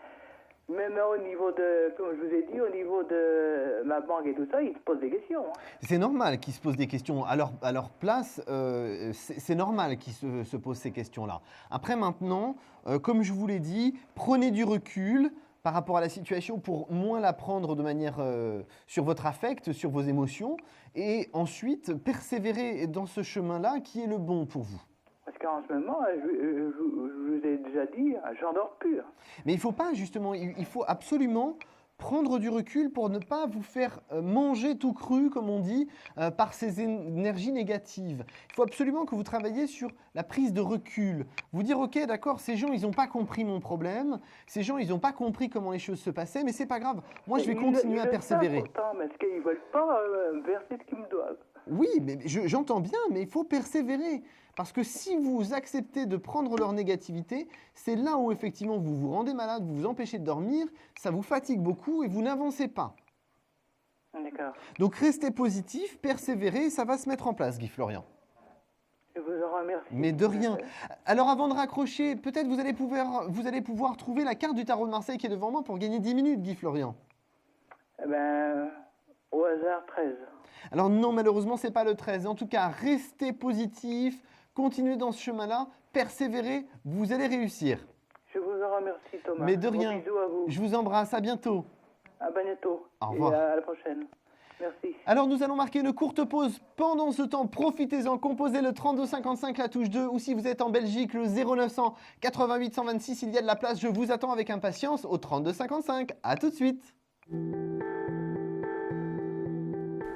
Même au niveau de, comme je vous ai dit, au niveau de ma banque et tout ça, ils se posent des questions. Hein. C'est normal qu'ils se posent des questions. À leur place, c'est normal qu'ils se posent ces questions-là. Après, maintenant, comme je vous l'ai dit, prenez du recul par rapport à la situation pour moins la prendre de manière sur votre affect, sur vos émotions. Et ensuite, persévérer dans ce chemin-là qui est le bon pour vous. Parce qu'en ce moment, je vous ai déjà dit, j'en dors plus. Mais il ne faut pas, justement, il faut absolument prendre du recul pour ne pas vous faire manger tout cru, comme on dit, par ces énergies négatives. Il faut absolument que vous travailliez sur la prise de recul. Vous dire, ok, d'accord, ces gens, ils n'ont pas compris mon problème, ces gens, ils n'ont pas compris comment les choses se passaient, mais c'est pas grave. Moi, je vais continuer à persévérer. Pourtant, mais est-ce qu'ils ne veulent pas verser ce qu'ils me doivent? Oui, mais j'entends bien, mais il faut persévérer. Parce que si vous acceptez de prendre leur négativité, c'est là où effectivement vous vous rendez malade, vous vous empêchez de dormir, ça vous fatigue beaucoup et vous n'avancez pas. D'accord. Donc restez positif, persévérez, ça va se mettre en place, Guy Florian. Je vous en remercie. Mais de rien. Alors avant de raccrocher, peut-être vous allez pouvoir trouver la carte du tarot de Marseille qui est devant moi pour gagner 10 minutes, Guy Florian. Eh ben, au hasard 13. Alors non, malheureusement, ce n'est pas le 13. En tout cas, restez positif. continuez dans ce chemin-là, persévérez, vous allez réussir. Je vous en remercie, Thomas. Mais de Gros rien. bisous à vous. Je vous embrasse, à bientôt. À bientôt. Au revoir. Et à la prochaine. Merci. Alors nous allons marquer une courte pause. Pendant ce temps, profitez-en, composez le 3255, la touche 2, ou si vous êtes en Belgique, le 0900 88 126, il y a de la place, je vous attends avec impatience au 3255. À tout de suite.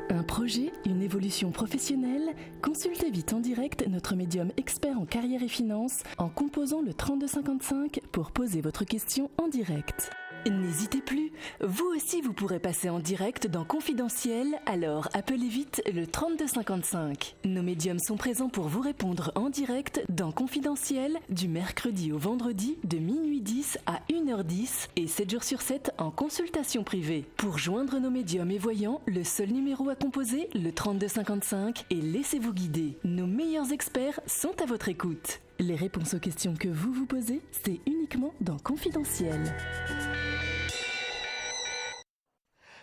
Un projet, une évolution professionnelle? Consultez vite en direct notre médium expert en carrière et finance en composant le 3255 pour poser votre question en direct. N'hésitez plus, vous aussi vous pourrez passer en direct dans Confidentiel, alors appelez vite le 3255. Nos médiums sont présents pour vous répondre en direct dans Confidentiel du mercredi au vendredi de minuit 10 à 1h10 et 7 jours sur 7 en consultation privée. Pour joindre nos médiums et voyants, le seul numéro à composer, le 3255, et laissez-vous guider. Nos meilleurs experts sont à votre écoute. Les réponses aux questions que vous vous posez, c'est uniquement dans Confidentiel.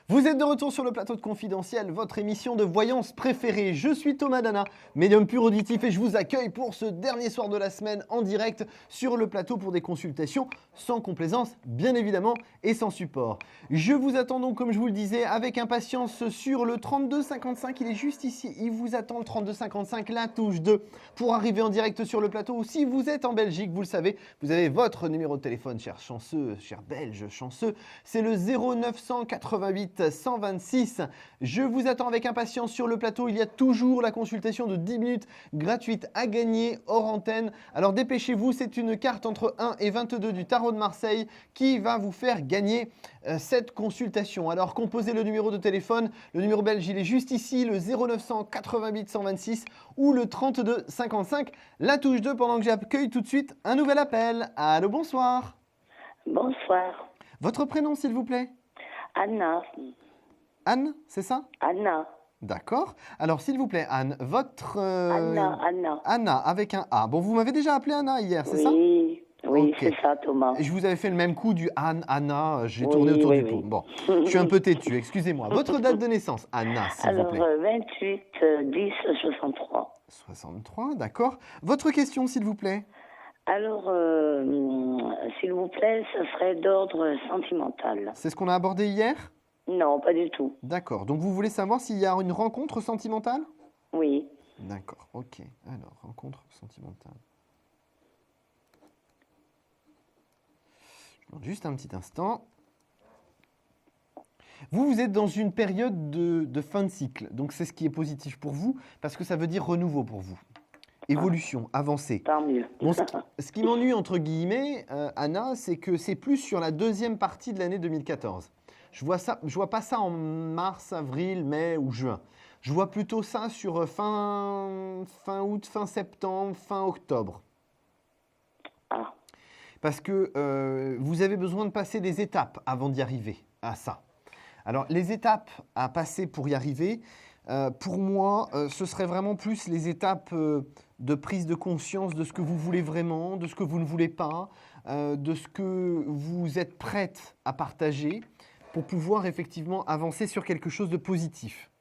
Vous êtes de retour sur le plateau de Confidentiel, votre émission de voyance préférée. Je suis Thomas Dana, médium pur auditif, et je vous accueille pour ce dernier soir de la semaine en direct sur le plateau pour des consultations sans complaisance, bien évidemment, et sans support. Je vous attends donc, comme je vous le disais, avec impatience sur le 3255. Il est juste ici, il vous attend le 3255, la touche 2, pour arriver en direct sur le plateau. Ou si vous êtes en Belgique, vous le savez, vous avez votre numéro de téléphone, chers chanceux, chers belges chanceux, c'est le 0988 126. Je vous attends avec impatience sur le plateau. Il y a toujours la consultation de 10 minutes gratuite à gagner hors antenne. Alors dépêchez-vous, c'est une carte entre 1 et 22 du Tarot de Marseille qui va vous faire gagner cette consultation. Alors composez le numéro de téléphone. Le numéro belge, il est juste ici, le 0988 126 ou le 32 55. La touche 2 pendant que j'accueille tout de suite un nouvel appel. Allô, bonsoir. Bonsoir. Votre prénom, s'il vous plaît? Anna. Anne, c'est ça? Anna. D'accord. Alors, s'il vous plaît, Anne, votre... Anna. Anna, avec un A. Bon, vous m'avez déjà appelé Anna hier, c'est ça? Oui, Ok. c'est ça, Thomas. Je vous avais fait le même coup du Anne, Anna, j'ai tourné autour du pot. Bon, je suis un peu têtu, excusez-moi. Votre date de naissance, Anna, s'il vous plaît. Alors, 28 10 63. 63, d'accord. Votre question, s'il vous plaît. Alors, s'il vous plaît, ce serait d'ordre sentimental. C'est ce qu'on a abordé hier? Non, pas du tout. D'accord. Donc, vous voulez savoir s'il y a une rencontre sentimentale? Oui. D'accord, ok. Alors, rencontre sentimentale. Je demande juste un petit instant. Vous êtes dans une période de fin de cycle. Donc, c'est ce qui est positif pour vous, parce que ça veut dire renouveau pour vous. Évolution, avancée. Tant mieux. Bon, ce qui m'ennuie, entre guillemets, Anna, c'est que c'est plus sur la deuxième partie de l'année 2014. Je vois pas ça en mars, avril, mai ou juin. Je vois plutôt ça sur fin août, fin septembre, fin octobre. Ah. Parce que vous avez besoin de passer des étapes avant d'y arriver à ça. Alors, les étapes à passer pour y arriver, pour moi, ce serait vraiment plus les étapes de prise de conscience de ce que vous voulez vraiment, de ce que vous ne voulez pas, de ce que vous êtes prête à partager pour pouvoir effectivement avancer sur quelque chose de positif.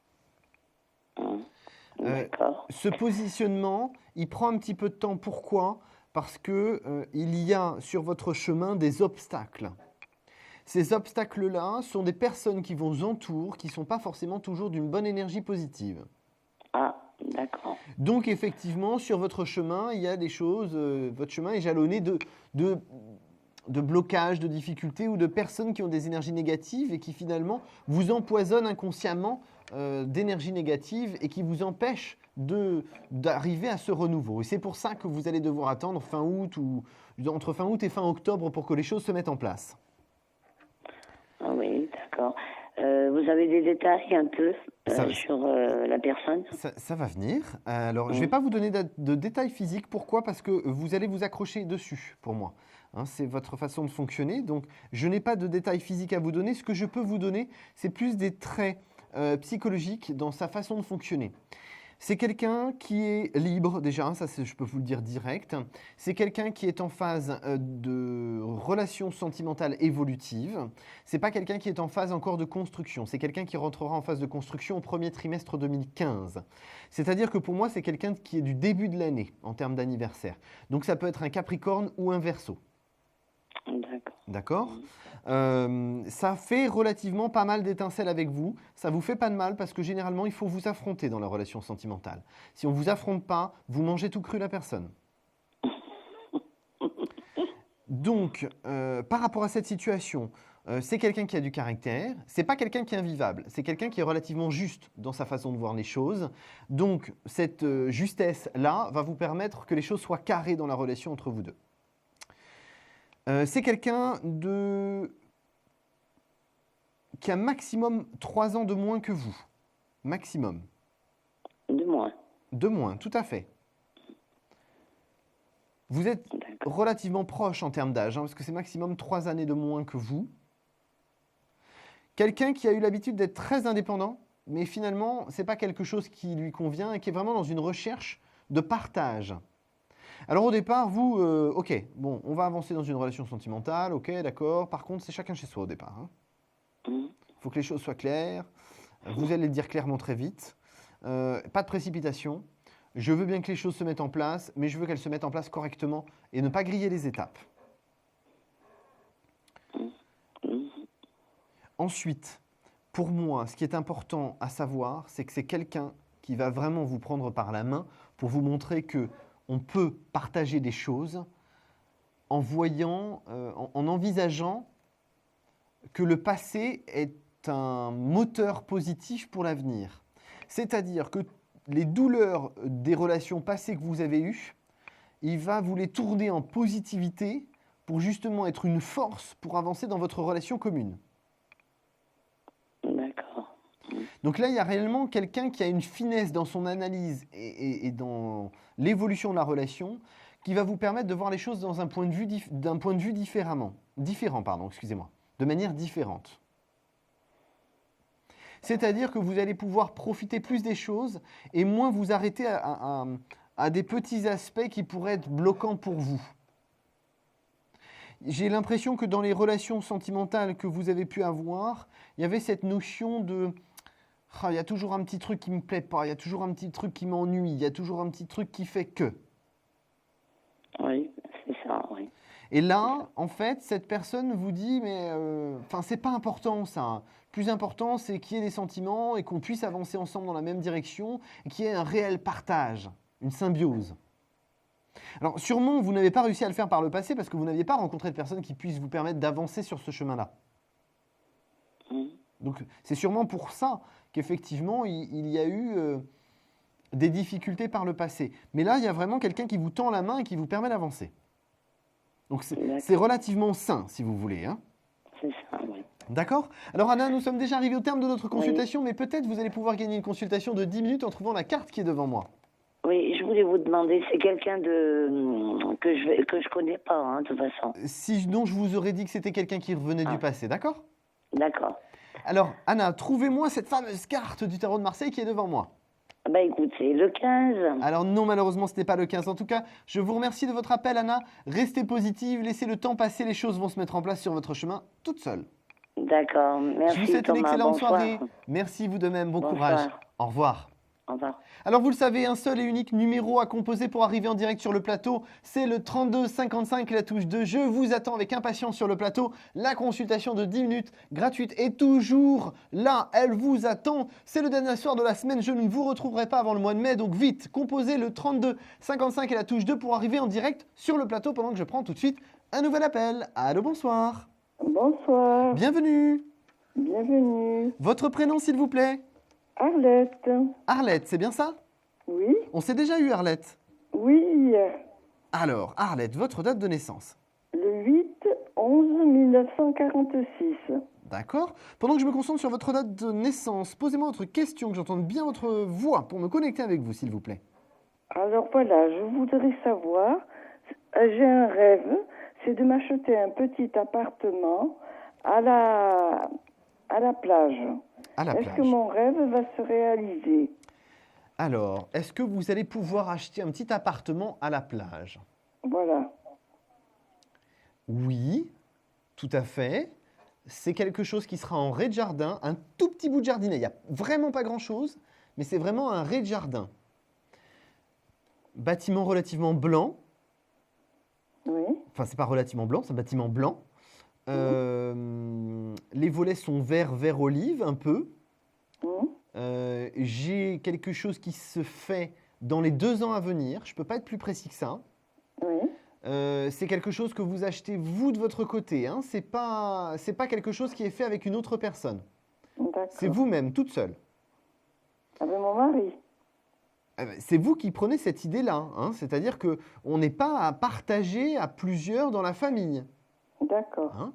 Ce positionnement, il prend un petit peu de temps. Pourquoi? Parce qu'il y a sur votre chemin des obstacles. Ces obstacles-là sont des personnes qui vous entourent, qui ne sont pas forcément toujours d'une bonne énergie positive. Ah, d'accord. Donc, effectivement, sur votre chemin, il y a des choses, votre chemin est jalonné de blocages, de difficultés ou de personnes qui ont des énergies négatives et qui, finalement, vous empoisonnent inconsciemment d'énergie négative et qui vous empêchent d'arriver à ce renouveau. Et c'est pour ça que vous allez devoir attendre fin août ou entre fin août et fin octobre pour que les choses se mettent en place. Ah oui, d'accord. Vous avez des détails un peu sur la personne? Ça va venir. Alors, je ne vais pas vous donner de détails physiques. Pourquoi? Parce que vous allez vous accrocher dessus, pour moi. Hein, c'est votre façon de fonctionner. Donc, je n'ai pas de détails physiques à vous donner. Ce que je peux vous donner, c'est plus des traits psychologiques dans sa façon de fonctionner. C'est quelqu'un qui est libre, déjà, ça je peux vous le dire direct. C'est quelqu'un qui est en phase de relation sentimentale évolutive. C'est pas quelqu'un qui est en phase encore de construction. C'est quelqu'un qui rentrera en phase de construction au premier trimestre 2015. C'est-à-dire que pour moi, c'est quelqu'un qui est du début de l'année en termes d'anniversaire. Donc ça peut être un Capricorne ou un Verseau. D'accord. Ça fait relativement pas mal d'étincelles avec vous. Ça vous fait pas de mal parce que généralement, il faut vous affronter dans la relation sentimentale. Si on ne vous affronte pas, vous mangez tout cru la personne. Donc, par rapport à cette situation, c'est quelqu'un qui a du caractère. C'est pas quelqu'un qui est invivable. C'est quelqu'un qui est relativement juste dans sa façon de voir les choses. Donc, cette justesse-là va vous permettre que les choses soient carrées dans la relation entre vous deux. C'est quelqu'un qui a maximum 3 ans de moins que vous. Maximum. De moins. De moins, tout à fait. Vous êtes relativement proche en termes d'âge, parce que c'est maximum 3 années de moins que vous. Quelqu'un qui a eu l'habitude d'être très indépendant, mais finalement, ce n'est pas quelque chose qui lui convient et qui est vraiment dans une recherche de partage. Alors au départ, vous, ok, bon, on va avancer dans une relation sentimentale, ok, d'accord. Par contre, c'est chacun chez soi au départ. Il faut que les choses soient claires. Vous allez le dire clairement très vite. Pas de précipitation. Je veux bien que les choses se mettent en place, mais je veux qu'elles se mettent en place correctement et ne pas griller les étapes. Ensuite, pour moi, ce qui est important à savoir, c'est que c'est quelqu'un qui va vraiment vous prendre par la main pour vous montrer que on peut partager des choses en voyant, en envisageant que le passé est un moteur positif pour l'avenir. C'est-à-dire que les douleurs des relations passées que vous avez eues, il va vous les tourner en positivité pour justement être une force pour avancer dans votre relation commune. D'accord. Donc là, il y a réellement quelqu'un qui a une finesse dans son analyse et dans l'évolution de la relation qui va vous permettre de voir les choses d'un point de vue différent, de manière différente. C'est-à-dire que vous allez pouvoir profiter plus des choses et moins vous arrêter à des petits aspects qui pourraient être bloquants pour vous. J'ai l'impression que dans les relations sentimentales que vous avez pu avoir, il y avait cette notion de « il y a toujours un petit truc qui ne me plaît pas, il y a toujours un petit truc qui m'ennuie, il y a toujours un petit truc qui fait que… » Oui, c'est ça, oui. Et là, en fait, cette personne vous dit « mais c'est pas important ça. Le plus important, c'est qu'il y ait des sentiments et qu'on puisse avancer ensemble dans la même direction et qu'il y ait un réel partage, une symbiose. » Alors, sûrement, vous n'avez pas réussi à le faire par le passé parce que vous n'aviez pas rencontré de personne qui puisse vous permettre d'avancer sur ce chemin-là. Donc, c'est sûrement pour ça qu'effectivement, il y a eu des difficultés par le passé. Mais là, il y a vraiment quelqu'un qui vous tend la main et qui vous permet d'avancer. Donc, c'est relativement sain, si vous voulez. Hein. C'est ça, oui. D'accord ? Alors, Anna, nous sommes déjà arrivés au terme de notre consultation, mais peut-être vous allez pouvoir gagner une consultation de 10 minutes en trouvant la carte qui est devant moi. Oui, je voulais vous demander, c'est quelqu'un que je connais pas, hein, de toute façon. Sinon, je vous aurais dit que c'était quelqu'un qui revenait du passé, d'accord ? D'accord. Alors, Anna, trouvez-moi cette fameuse carte du tarot de Marseille qui est devant moi. Bah écoute, c'est le 15. Alors non, malheureusement, ce n'est pas le 15. En tout cas, je vous remercie de votre appel, Anna. Restez positive, laissez le temps passer, les choses vont se mettre en place sur votre chemin toutes seules. D'accord, merci. Je vous souhaite Thomas, une excellente bonsoir. soirée. Merci, vous de même, bon courage. Au revoir. Au revoir. Alors vous le savez, un seul et unique numéro à composer pour arriver en direct sur le plateau, c'est le 32 55, la touche 2. Je vous attends avec impatience sur le plateau. La consultation de 10 minutes gratuite est toujours là, elle vous attend. C'est le dernier soir de la semaine, je ne vous retrouverai pas avant le mois de mai, donc vite, composez le 32 55 et la touche 2 pour arriver en direct sur le plateau pendant que je prends tout de suite un nouvel appel. Allô, bonsoir. Bonsoir. Bienvenue. Bienvenue. Votre prénom s'il vous plaît? Arlette. Arlette, c'est bien ça? Oui. On s'est déjà eu, Arlette? Oui. Alors, Arlette, votre date de naissance? Le 8/11/1946. D'accord. Pendant que je me concentre sur votre date de naissance, posez-moi votre question, que j'entende bien votre voix pour me connecter avec vous, s'il vous plaît. Alors voilà, je voudrais savoir, j'ai un rêve, c'est de m'acheter un petit appartement à la plage. Est-ce que mon rêve va se réaliser? Alors, est-ce que vous allez pouvoir acheter un petit appartement à la plage? Voilà. Oui, tout à fait. C'est quelque chose qui sera en rez-de-jardin, un tout petit bout de jardinet. Il n'y a vraiment pas grand-chose, mais c'est vraiment un rez-de-jardin. Bâtiment relativement blanc. Oui. Enfin, c'est pas relativement blanc, c'est un bâtiment blanc. Les volets sont vert olive, un peu. J'ai quelque chose qui se fait dans les 2 ans à venir. Je ne peux pas être plus précis que ça. Oui. C'est quelque chose que vous achetez vous de votre côté. Hein. C'est pas quelque chose qui est fait avec une autre personne. C'est vous-même, toute seule. Avec mon mari. C'est vous qui prenez cette idée-là. Hein. C'est-à-dire qu'on n'est pas à partager à plusieurs dans la famille. D'accord. Hein.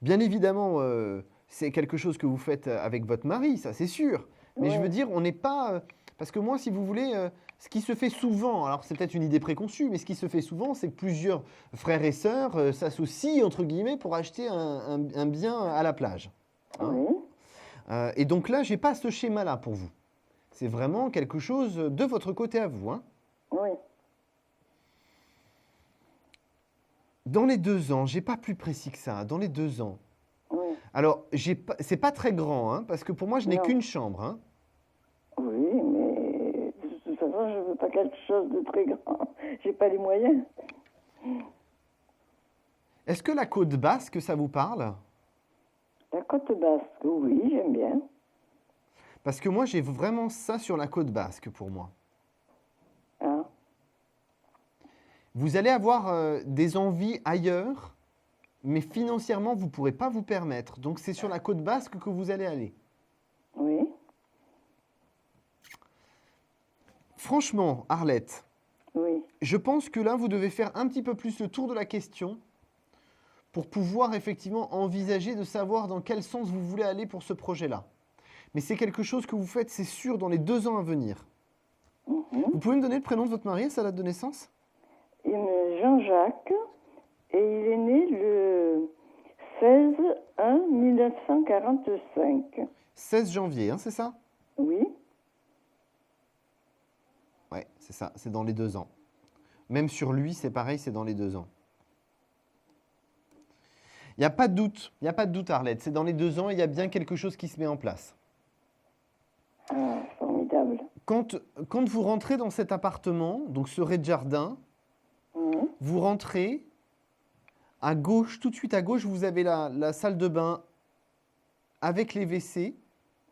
Bien évidemment, c'est quelque chose que vous faites avec votre mari, ça c'est sûr. Mais je veux dire, on n'est pas... parce que moi, si vous voulez, ce qui se fait souvent, alors c'est peut-être une idée préconçue, mais ce qui se fait souvent, c'est que plusieurs frères et sœurs s'associent, entre guillemets, pour acheter un bien à la plage. Hein. Oui. Et donc là, je n'ai pas ce schéma-là pour vous. C'est vraiment quelque chose de votre côté à vous. Hein. Oui. Dans les 2 ans, j'ai pas plus précis que ça. Dans les 2 ans. Oui. Alors, c'est pas très grand, hein, parce que pour moi, je n'ai qu'une chambre. Hein. Oui, mais de toute façon, je veux pas quelque chose de très grand. J'ai pas les moyens. Est-ce que la côte basque, ça vous parle? La côte basque, oui, j'aime bien. Parce que moi, j'ai vraiment ça sur la côte basque pour moi. Ah. Vous allez avoir des envies ailleurs, mais financièrement, vous ne pourrez pas vous permettre. Donc, c'est sur la côte basque que vous allez aller. Oui. Franchement, Arlette, oui. Je pense que là, vous devez faire un petit peu plus le tour de la question pour pouvoir effectivement envisager de savoir dans quel sens vous voulez aller pour ce projet-là. Mais c'est quelque chose que vous faites, c'est sûr, dans les 2 ans à venir. Vous pouvez me donner le prénom de votre mari et sa date de naissance? Jean-Jacques, et il est né le 16/1/1945. 16 janvier, hein, c'est ça? Oui. Ouais, c'est ça, c'est dans les 2 ans. Même sur lui, c'est pareil, c'est dans les 2 ans. Il n'y a pas de doute, Arlette, c'est dans les 2 ans et il y a bien quelque chose qui se met en place. Ah, formidable. Quand vous rentrez dans cet appartement, donc ce rez-de-jardin, vous rentrez, à gauche, tout de suite à gauche, vous avez la salle de bain avec les WC.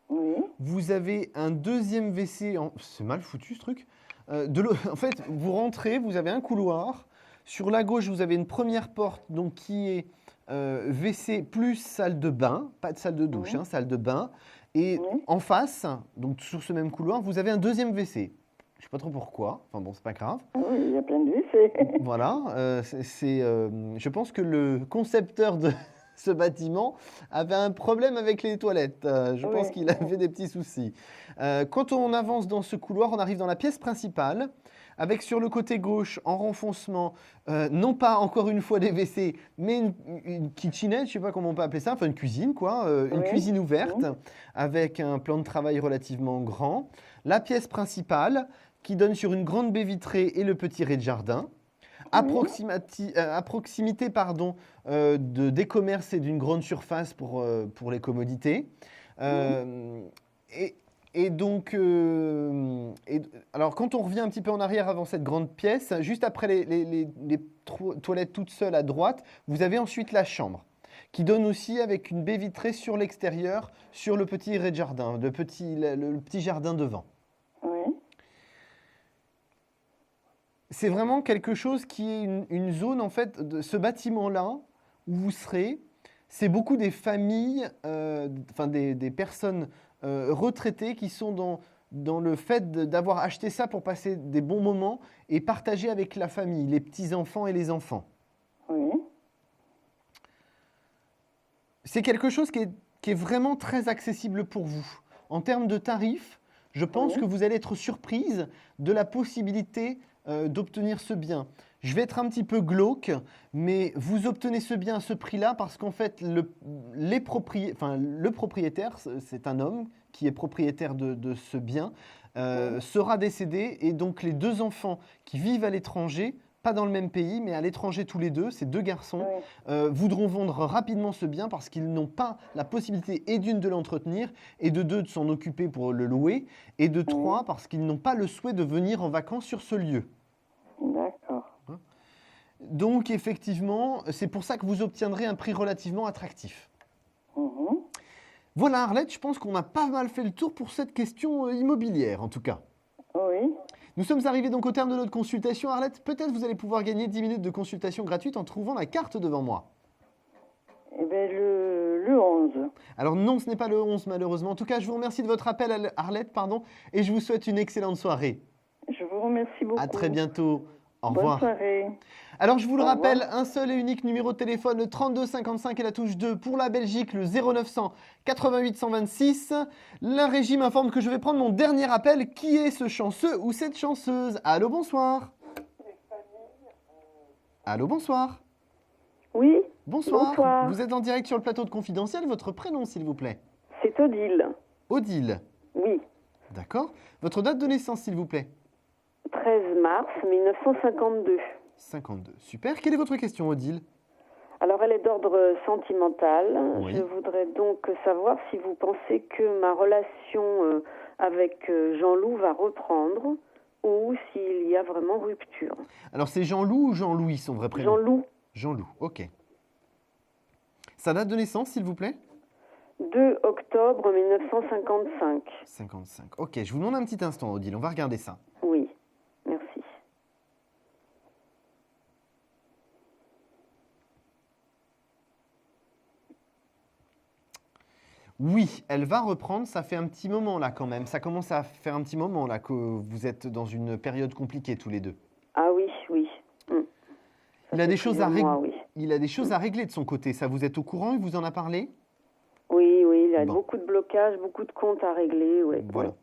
Oui. Vous avez un deuxième WC, c'est mal foutu ce truc. En fait, vous rentrez, vous avez un couloir. Sur la gauche, vous avez une première porte donc, qui est WC plus salle de bain, pas de salle de douche, hein, salle de bain. Et en face, donc sur ce même couloir, vous avez un deuxième WC. Je ne sais pas trop pourquoi, enfin bon, c'est pas grave. Oui, il y a plein de WC. Voilà, je pense que le concepteur de ce bâtiment avait un problème avec les toilettes. Je pense qu'il avait des petits soucis. Quand on avance dans ce couloir, on arrive dans la pièce principale, avec sur le côté gauche, en renfoncement, non pas encore une fois des WC, mais une kitchenette, je ne sais pas comment on peut appeler ça, enfin une cuisine quoi, une cuisine ouverte, avec un plan de travail relativement grand. La pièce principale, qui donne sur une grande baie vitrée et le petit rez-de-jardin. À proximité des commerces et d'une grande surface pour les commodités. Alors, quand on revient un petit peu en arrière avant cette grande pièce, juste après les toilettes toutes seules à droite, vous avez ensuite la chambre, qui donne aussi avec une baie vitrée sur l'extérieur, sur le petit rez-de-jardin, le petit jardin devant. C'est vraiment quelque chose qui est une zone, en fait, de ce bâtiment-là, où vous serez, c'est beaucoup des familles, des personnes retraitées qui sont dans le fait d'avoir acheté ça pour passer des bons moments et partager avec la famille, les petits-enfants et les enfants. Oui. C'est quelque chose qui est vraiment très accessible pour vous. En termes de tarifs, je pense que vous allez être surprise de la possibilité d'obtenir ce bien. Je vais être un petit peu glauque, mais vous obtenez ce bien à ce prix-là parce qu'en fait, le propriétaire, c'est un homme qui est propriétaire de ce bien, sera décédé et donc les 2 enfants qui vivent à l'étranger, pas dans le même pays, mais à l'étranger tous les 2, ces 2 garçons, voudront vendre rapidement ce bien parce qu'ils n'ont pas la possibilité, et d'une, de l'entretenir, et de 2, de s'en occuper pour le louer, et de 3, parce qu'ils n'ont pas le souhait de venir en vacances sur ce lieu. D'accord. Donc, effectivement, c'est pour ça que vous obtiendrez un prix relativement attractif. Voilà, Arlette, je pense qu'on a pas mal fait le tour pour cette question immobilière, en tout cas. Oui. Nous sommes arrivés donc au terme de notre consultation. Arlette, peut-être vous allez pouvoir gagner 10 minutes de consultation gratuite en trouvant la carte devant moi. Eh bien, le 11. Alors non, ce n'est pas le 11, malheureusement. En tout cas, je vous remercie de votre appel, Arlette, et je vous souhaite une excellente soirée. Je vous remercie beaucoup. À très bientôt. Au revoir. Bonne soirée. Alors, je vous le rappelle, un seul et unique numéro de téléphone, le 32 55 et la touche 2. Pour la Belgique, le 0900 88 126. La régie m'informe que je vais prendre mon dernier appel. Qui est ce chanceux ou cette chanceuse? Allô, bonsoir. Allô, bonsoir. Oui. Bonsoir. Bonsoir. Vous êtes en direct sur le plateau de Confidentiel. Votre prénom, s'il vous plaît? C'est Odile. Odile. Oui. D'accord. Votre date de naissance, s'il vous plaît? 13 mars 1952. 52. Super. Quelle est votre question, Odile? Alors, elle est d'ordre sentimental. Oui. Je voudrais donc savoir si vous pensez que ma relation avec Jean-Loup va reprendre ou s'il y a vraiment rupture. Alors, c'est Jean-Loup ou Jean-Louis, son vrai prénom? Jean-Loup. Jean-Loup, ok. Sa date de naissance, s'il vous plaît? 2 octobre 1955. 55. Ok, je vous demande un petit instant, Odile. On va regarder ça. Oui, merci. Oui, elle va reprendre. Ça fait un petit moment là quand même. Ça commence à faire un petit moment là que vous êtes dans une période compliquée tous les 2. Ah oui, oui. Il a des choses à régler. Il a des choses à régler de son côté. Ça, vous êtes au courant? Il vous en a parlé? Oui, oui, il a beaucoup de blocages, beaucoup de comptes à régler. Ouais. Voilà.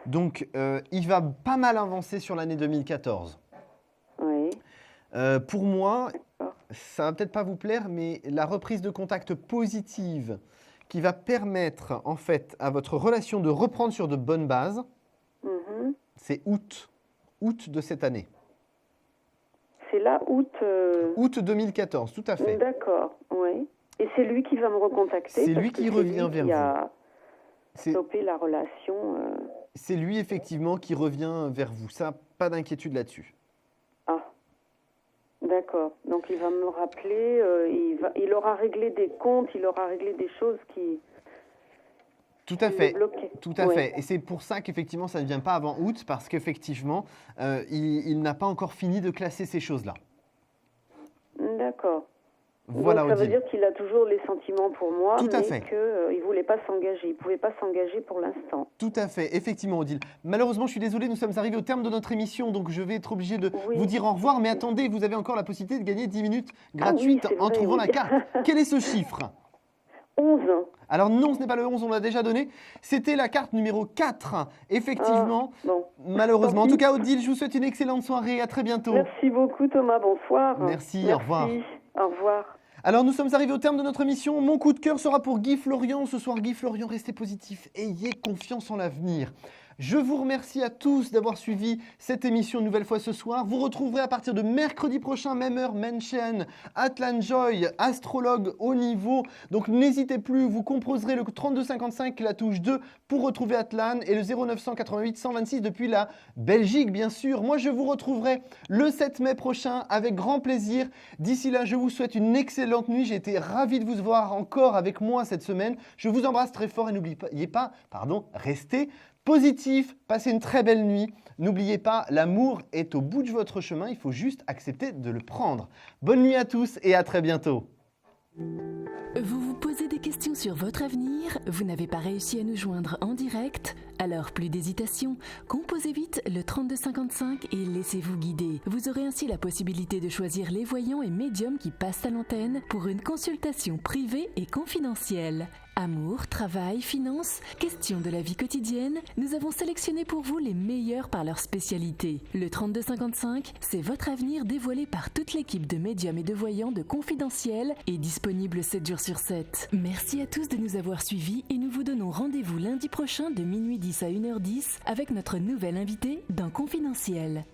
Donc, il va pas mal avancer sur l'année 2014. Oui. Pour moi, ça va peut-être pas vous plaire, mais la reprise de contact positive qui va permettre en fait à votre relation de reprendre sur de bonnes bases, c'est août de cette année. C'est là, août... Août 2014, tout à fait. D'accord, oui. Et c'est lui qui va me recontacter? C'est lui qui revient vers vous. Il a stoppé la relation. C'est lui, effectivement, qui revient vers vous. Ça, pas d'inquiétude là-dessus. Ah, d'accord. Donc, il va me rappeler, il aura réglé des comptes, il aura réglé des choses qui... Tout à fait. Tout à Oui. fait. Et c'est pour ça qu'effectivement, ça ne vient pas avant août, parce qu'effectivement, il n'a pas encore fini de classer ces choses-là. D'accord. Voilà, donc, ça veut Odile. dire qu'il a toujours les sentiments pour moi, Tout à mais fait. qu'il ne voulait pas s'engager. Il ne pouvait pas s'engager pour l'instant. Tout à fait, effectivement, Odile. Malheureusement, je suis désolé, nous sommes arrivés au terme de notre émission, donc je vais être obligé de vous dire au revoir. Mais attendez, vous avez encore la possibilité de gagner 10 minutes gratuites c'est en vrai, trouvant oui. la carte. Quel est ce chiffre? 11. Alors non, ce n'est pas le 11, on l'a déjà donné. C'était la carte numéro 4, effectivement. Malheureusement. En tout cas, Odile, je vous souhaite une excellente soirée. À très bientôt. Merci beaucoup, Thomas. Bonsoir. Merci, au revoir. Au revoir. Alors, nous sommes arrivés au terme de notre émission. Mon coup de cœur sera pour Guy Florian. Ce soir, Guy Florian, restez positif. Ayez confiance en l'avenir. Je vous remercie à tous d'avoir suivi cette émission une nouvelle fois ce soir. Vous retrouverez à partir de mercredi prochain, même heure, même chaîne, Atlan Joy, astrologue haut niveau. Donc n'hésitez plus, vous composerez le 3255, la touche 2 pour retrouver Atlan et le 0988 126 depuis la Belgique, bien sûr. Moi, je vous retrouverai le 7 mai prochain avec grand plaisir. D'ici là, je vous souhaite une excellente nuit. J'ai été ravi de vous voir encore avec moi cette semaine. Je vous embrasse très fort et n'oubliez pas, restez positif, passez une très belle nuit. N'oubliez pas, l'amour est au bout de votre chemin, il faut juste accepter de le prendre. Bonne nuit à tous et à très bientôt. Vous vous posez des questions sur votre avenir? Vous n'avez pas réussi à nous joindre en direct? Alors plus d'hésitation, composez vite le 3255 et laissez-vous guider. Vous aurez ainsi la possibilité de choisir les voyants et médiums qui passent à l'antenne pour une consultation privée et confidentielle. Amour, travail, finances, questions de la vie quotidienne, nous avons sélectionné pour vous les meilleurs par leur spécialité. Le 3255, c'est votre avenir dévoilé par toute l'équipe de médiums et de voyants de Confidentiel et disponible 7 jours sur 7. Merci à tous de nous avoir suivis et nous vous donnons rendez-vous lundi prochain de minuit 10 à 1h10 avec notre nouvel invité dans Confidentiel.